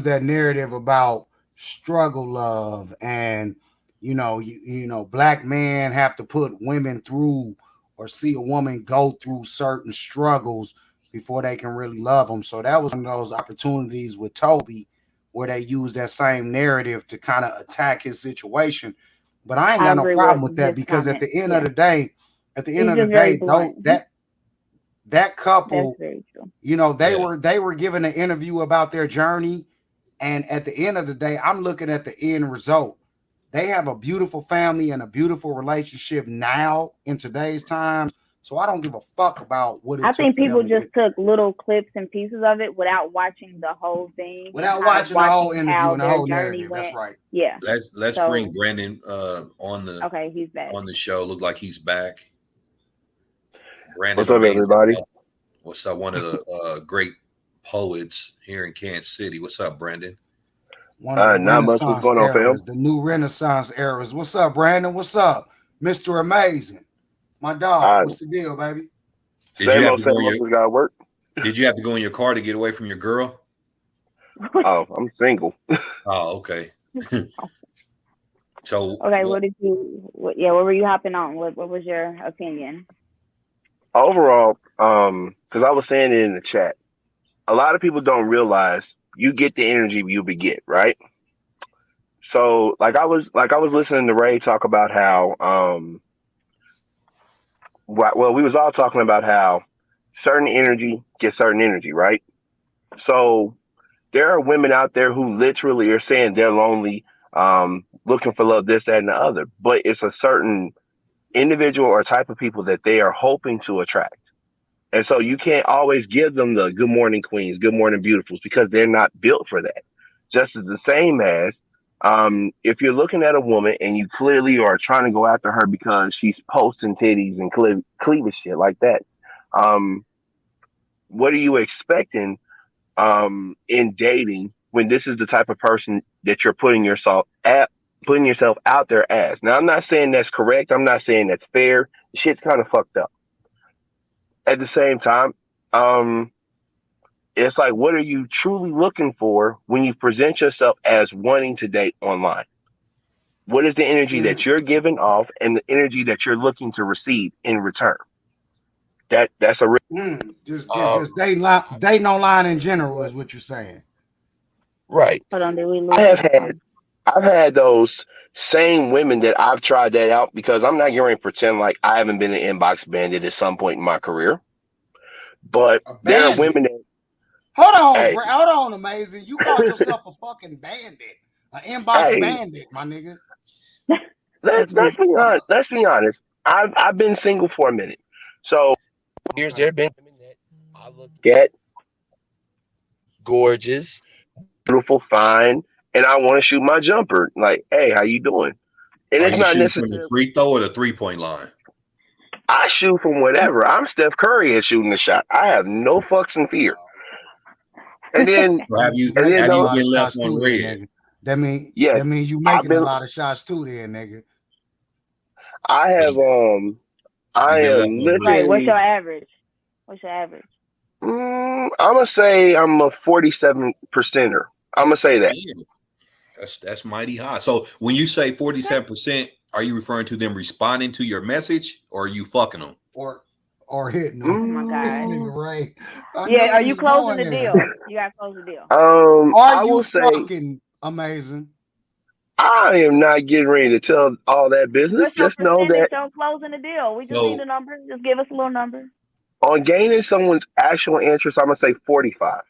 that narrative about struggle love, and black men have to put women through or see a woman go through certain struggles before they can really love them. So that was one of those opportunities with Toby where they use that same narrative to kind of attack his situation. But I ain't I got no agree problem with with that his because comment. Yeah, at the end he's of the just very day, blunt. though that That's couple, very true. they Yeah. were given an interview about their journey, and at the end of the day, I'm looking at the end result. They have a beautiful family and a beautiful relationship now in today's times. So I don't give a fuck about what I it took think for them people to just get took little clips and pieces of it without watching the whole thing and without kind of watching the whole watching interview how and the their whole journey narrative. That's went. right. Yeah. Let's bring So Brandon okay, he's back. on the show. Look like he's back. Brandon What's up, Amazing. everybody? What's up? One of the great poets here in Kansas City. What's up, Brandon? One of the Not much. What's Renaissance going on, fam? eras, the new Renaissance eras. What's up, Brandon? What's up, Mr. Amazing? My dog. Uh, What's the deal, baby? Did you have to go same in old. your Just got to work. Did you have to go in your car to get away from your girl? Oh, I'm single. Oh, okay. So Okay, what did you? What were you hopping on? What was your opinion? Overall, because I was saying it in the chat, a lot of people don't realize you get the energy you beget, right? So, like I was listening to Ray talk about how, well, we was all talking about how certain energy gets certain energy, right? So there are women out there who literally are saying they're lonely, looking for love, this, that, and the other. But it's a certain individual or type of people that they are hoping to attract. And so you can't always give them the good morning queens, good morning beautifuls, because they're not built for that. Just as the same as if you're looking at a woman and you clearly are trying to go after her because she's posting titties and cleavage shit like that, um, what are you expecting in dating when this is the type of person that you're putting yourself out there as. Now, I'm not saying that's correct. I'm not saying that's fair. Shit's kind of fucked up. At the same time, um, it's like, what are you truly looking for when you present yourself as wanting to date online? What is the energy that you're giving off and the energy that you're looking to receive in return? That's a real Just dating online in general is what you're saying. right. Hold on, did we lose I have him? had I've had those same women that I've tried that out because I'm not going to pretend like I haven't been an inbox bandit at some point in my career. But A there are bandit. women that Hold hey, on, Amazing. You called yourself a fucking bandit, an inbox hey, bandit, my nigga. That's let's deep. be honest. Let's be honest. I've been single for a minute, so here's there have been women that I look at gorgeous, beautiful, fine, and I want to shoot my jumper. Like, hey, how you doing? And Are it's you not shooting from the necessarily free throw or the 3-point line? I shoot from whatever. I'm Steph Curry at shooting the shot. I have no fucks and fear. And then Or have you and then have A you those lot of been left shots on too, then, red? nigga. That yes, mean you I've making a been lot of shots too, then, nigga. I So have I you've been left am on red. Right. What's your literally average? What's your average? I'm gonna say I'm a 47%er. I'm gonna say that. Damn, that's mighty high. So when you say 47%, are you referring to them responding to your message, or are you fucking them? Or hitting them. Oh my This God. nigga Ray. I Yeah. knew Are he you was closing going the there. deal? You got to close the deal. Are I you will say fucking amazing? I am not getting ready to tell all that business. What's your Just know that percentage on closing the deal? We just need So a number. Just give us a little number. on gaining someone's actual interest, I'm gonna say 45.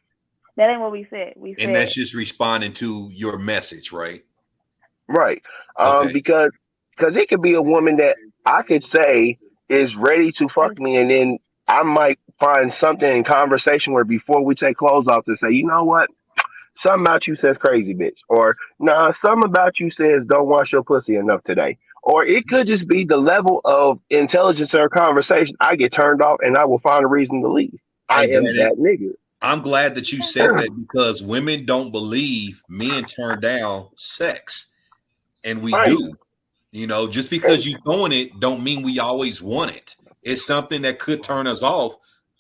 That ain't what we said. We and that's said just responding to your message, right? Right. Okay. Because it could be a woman that I could say is ready to fuck me, and then I might find something in conversation where before we take clothes off to say, you know what, something about you says crazy bitch, or nah, something about you says don't wash your pussy enough today, or it could just be the level of intelligence or conversation. I get turned off, and I will find a reason to leave. I Hey, am Brandon, that nigga. I'm glad that you said that because women don't believe men turn down sex, and we Right. do. You know, just because you throwing it don't mean we always want it. It's something that could turn us off.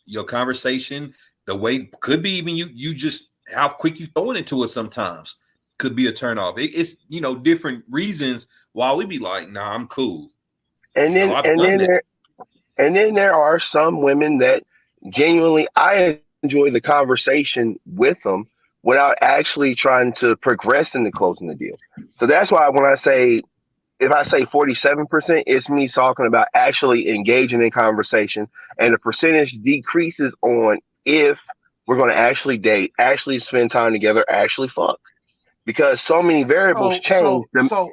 Your conversation, the way could be even you just how quick you throwing it to us sometimes could be a turn off. It's different reasons why we be like, nah, I'm cool. And then I've and done then that. there are some women that genuinely I enjoy the conversation with them without actually trying to progress into closing the deal. So that's why when I say if I say 47%, it's me talking about actually engaging in conversation, and the percentage decreases on if we're going to actually date, actually spend time together, actually fuck. Because so many variables change.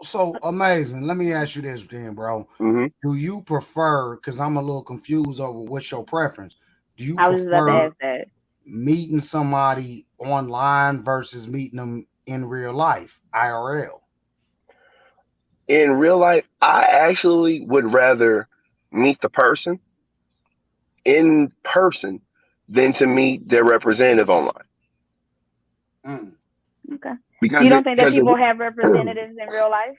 So amazing. Let me ask you this, then, bro. Mhm. Do you prefer? Because I'm a little confused over what's your preference. Do you I was just about to prefer ask that. meeting somebody online versus meeting them in real life, IRL? In real life, I actually would rather meet the person in person than to meet their representative online. Mm. Okay. Because You don't it think that because it people have representatives in real life?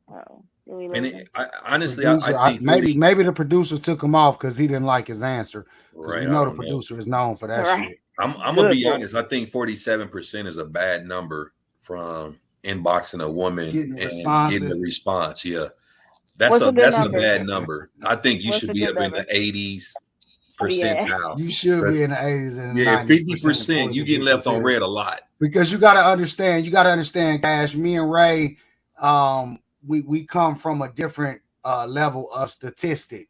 Oh, did we And lose him? honestly, I Producer, think maybe the producer took him off because he didn't like his answer. Because right. we I know the don't know. producer is known for that Right. shit. I'm gonna Good be boy. honest. I think 47% is a bad number from inboxing a woman Getting and getting responses. a response. Yeah, that's What's a a good that's a number? bad number. I think you What's should a be good up in the number? 80s Yeah. percentile. You should be That's in the 80s and the yeah, 90s% 50%. for it You to be getting left on considered. red a lot. Because you gotta understand, Cash. Me and Ray, we come from a different level of statistic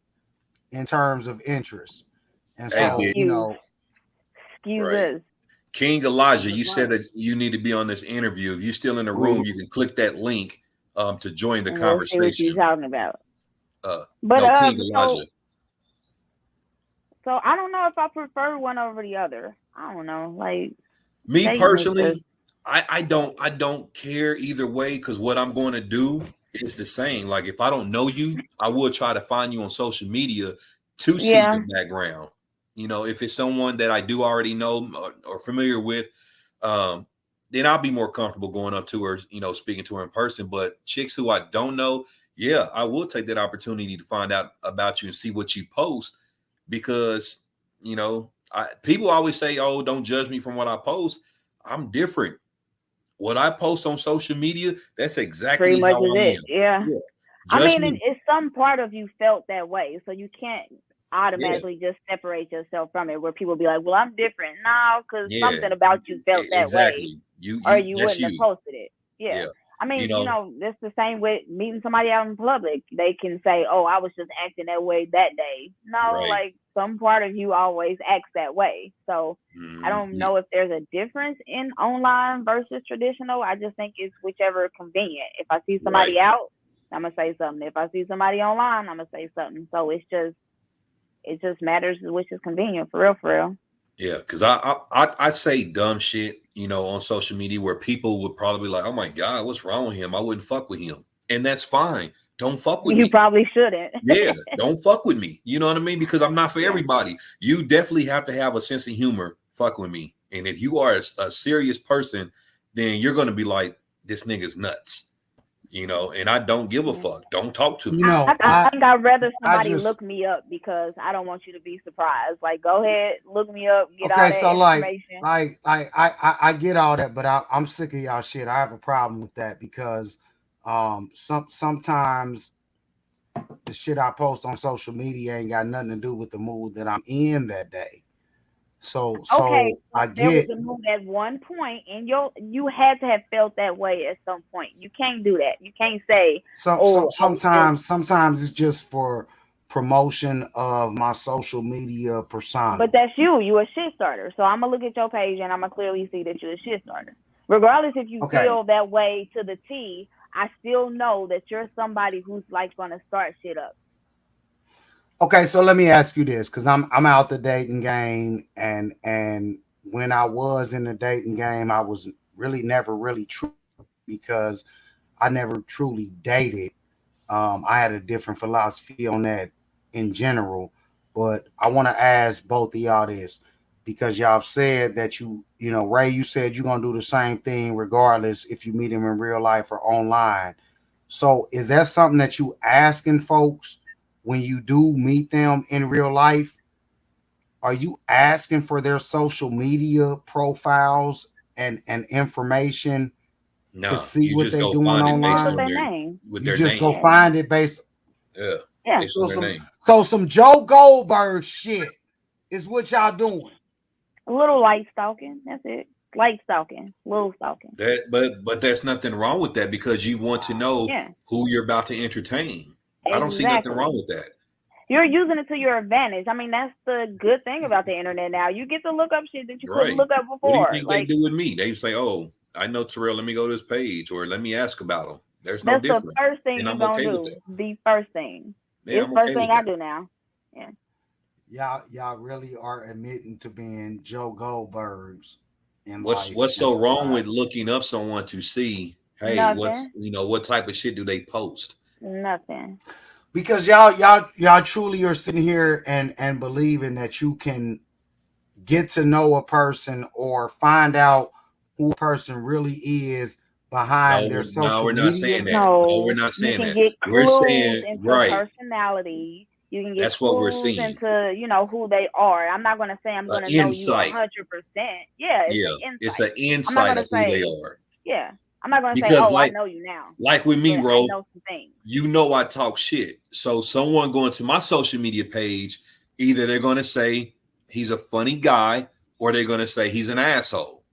in terms of interest. And Hey, so, big Excuse right. us. King Elijah, you said that you need to be on this interview. If you're still in the room, you can click that link to join the And we'll see what you're conversation. talking about. But No, King Elijah. so I don't know if I prefer one over the other. I don't know. Like Me dating is just personally, I don't care either way because what I'm going to do is the same. Like if I don't know you, I will try to find you on social media to see yeah. your background. If it's someone that I do already know or familiar with, then I'll be more comfortable going up to her, speaking to her in person. But chicks who I don't know, yeah, I will take that opportunity to find out about you and see what you post because people always say, "Oh, don't judge me from what I post." I'm different. what I post on social media, that's exactly Pretty much how is I it. am. Yeah. I Just mean, me. it's some part of you felt that way, so you can't Yeah. automatically just separate yourself from it. Where people be like, "Well, I'm different now because Yeah. something about you felt that way, Exactly. You or you you that's wouldn't have you. posted it." Yeah. Yeah. I You mean, know, it's the same with meeting somebody out in public. They can say, "Oh, I was just acting that way that day." No, right. like some part of you always acts that way. So I don't know if there's a difference in online versus traditional. I just think it's whichever convenient. If I see Right. somebody out, I'm gonna say something. If I see somebody online, I'm gonna say something. So it just matters which is convenient, for real, for real. Yeah, because I say dumb shit, on social media where people would probably be like, "Oh my God, what's wrong with him? I wouldn't fuck with him," and that's fine. Don't fuck with You me. probably shouldn't. Yeah, don't fuck with me. You know what I mean? Because I'm not for Yeah. everybody. You definitely have to have a sense of humor. Fuck with me, and if you are a serious person, then you're gonna be like, "This nigga's nuts," and I don't give a fuck. Don't talk to me. I think I'd rather I somebody just look me up because I don't want you to be surprised. Like, go ahead, look me up, get all okay. that So information. I get all that, but I'm sick of y'all shit. I have a problem with that because sometimes the shit I post on social media ain't got nothing to do with the mood that I'm in that day. So Okay, I there was get a move at one point, and you had to have felt that way at some point. You can't do that. You can't say, "Oh, I was just." sometimes it's just for promotion of my social media persona. But that's you. You a shit starter. So I'm gonna look at your page, and I'm gonna clearly see that you're a shit starter. Regardless if you Okay. feel that way to the T, I still know that you're somebody who's like gonna start shit up. Okay, so let me ask you this, because I'm out the dating game, and when I was in the dating game, I was really never really true because I never truly dated. I had a different philosophy on that in general, but I want to ask both of y'all this because y'all said that Ray, you said you're gonna do the same thing regardless if you meet him in real life or online. So is that something that you asking folks when you do meet them in real life? Are you asking for their social media profiles and information to Nah, see you what just they go doing find it Just based with on online? their their name. with You their just go name. Yeah. find it based Yeah, Yeah. based on their name. so some Joe Goldberg shit is what y'all doing. A little light stalking. That's it. Light stalking. Little stalking. But there's nothing wrong with that because you want to know Yeah. who you're about to entertain. I don't see nothing wrong Exactly. with that. You're using it to your advantage. I mean, that's the good thing about the internet now. You get to look up shit that you couldn't Right. look up What do you before. think they Like, do with me? They say, "Oh, I know Terrell. Let me go to this page or let me ask about him." There's no that's the difference, first thing and you're I'm gonna okay with do. that. The first thing. Yeah, It's I'm the first okay thing with I that. do now. Yeah. Y'all really are admitting to being Joe Goldbergs in What's life what's and so wrong with society. looking up someone to see, hey, Nothing. what type of shit do they post? Nothing. Because y'all truly are sitting here and believing that you can get to know a person or find out who a person really is behind their No, social we're not media. saying that. No, we're No, not you saying can that. get We're clues saying into right. personality. You can get That's what we're clues seeing. into, who they are. I'm not gonna say I'm gonna know you Insight. 100%. Yeah, it's Yeah, an it's insight. an I'm not insight gonna of who they say, are. yeah. I'm not gonna say, Because oh, I know you now, like with me, but I Ro, know some things. I talk shit. So someone going to my social media page, either they're going to say he's a funny guy or they're going to say he's an asshole.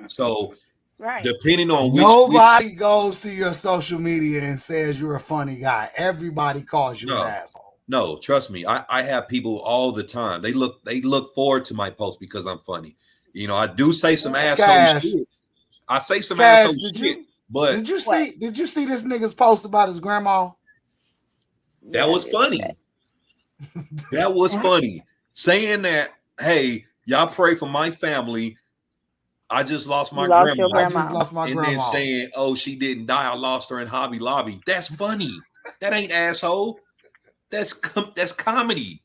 So Right. depending on which Nobody goes to your social media and says you're a funny guy. Everybody calls you an no, asshole. no, trust me. I have people all the time. They look forward to my post because I'm funny. I do say some asshole Cash, shit. I say some Cash, asshole shit, but What? did you see this nigga's post about his grandma? that Yeah, I was did see funny. That was that. funny. Saying that, hey, y'all pray for my family. I just lost You my lost your grandma. I just grandma. lost my And then grandma. saying, oh, she didn't die. I lost her in Hobby Lobby. That's funny. That ain't asshole. That's comedy.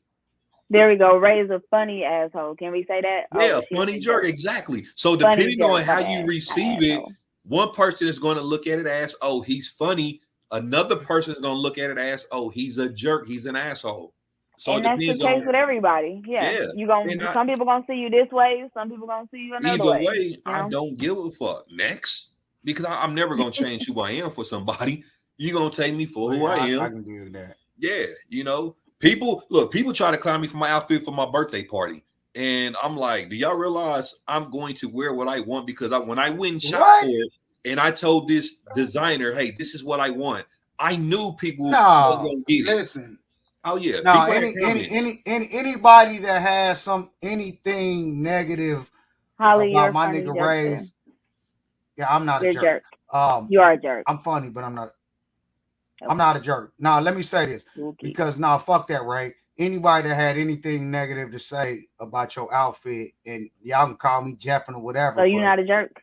There we go. Ray is a funny asshole. Can we say that? Yeah, Oh, she's funny a jerk. jerk. Exactly. So Funny depending jerk. on My how you bad. Not receive it, asshole. one person is going to look at it as, oh, he's funny. Another person is going to look at it as, oh, he's a jerk. He's an asshole. So it And that's the depends case on, with everybody. Yeah. yeah. You gonna And some people gonna see you this way, some people gonna see you another either way. way, I don't give a fuck. Next. because I'm never gonna change who I am for somebody. You're gonna take me for who I am. I can do that. Yeah, you know, people try to clown me for my outfit for my birthday party. And I'm like, do y'all realize I'm going to wear what I want? Because when I went and shop for it and I told this designer, hey, this is what I want, I knew people were gonna get it. Listen. Oh yeah. No, anybody that has anything negative Holly, about my nigga Ray's, yeah, I'm not a jerk. You are a jerk. I'm funny, but I'm not. Okay. I'm not a jerk. Now, let me say this, because fuck that, Ray. Anybody that had anything negative to say about your outfit, and y'all can call me Jeffin or whatever. So you're not a jerk?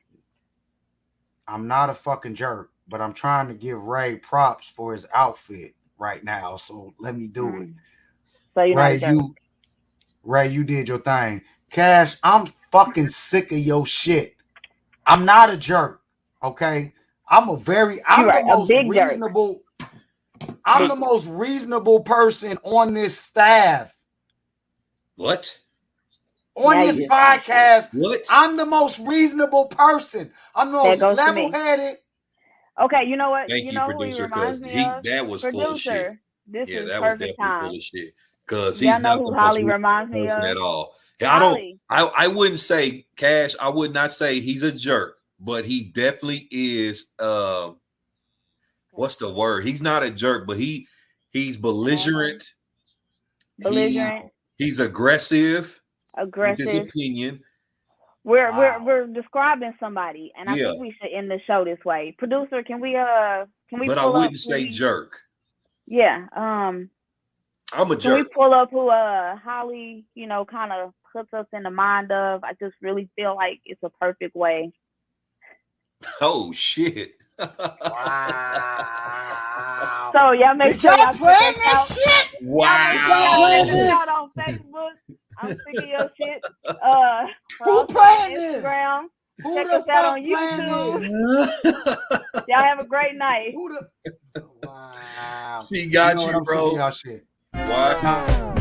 I'm not a fucking jerk, but I'm trying to give Ray props for his outfit right now. So let me do it. So you're not a jerk. Ray, you did your thing. Cash, I'm fucking sick of your shit. I'm not a jerk. Okay. I'm the most reasonable. I'm the most reasonable person on this staff. What? On this podcast. What? I'm the most reasonable person. I'm the most level-headed. Okay, you know what? Thank you, producer, because that was full of shit. This is that was perfect definitely time. full of shit. Because he's not the Holly most reminds me person of at all. Holly. I wouldn't say, Cash, I would not say he's a jerk, but he definitely is what's the word? He's not a jerk, but he's belligerent. He's aggressive. With his opinion. We're describing somebody, and I think we should end the show this way. Producer, can we? But I wouldn't say jerk. Yeah. I'm a jerk. Can we pull up who Holly, kind of puts us in the mind of? I just really feel like it's a perfect way. Oh shit. Wow. So y'all make sure y'all playing this shit. Wow. Y'all check us out on Facebook. I'm sick of your shit. Who playing Instagram. This? Check us out on YouTube. Y'all have a great night. Wow. She got you, bro. Y'all shit. What?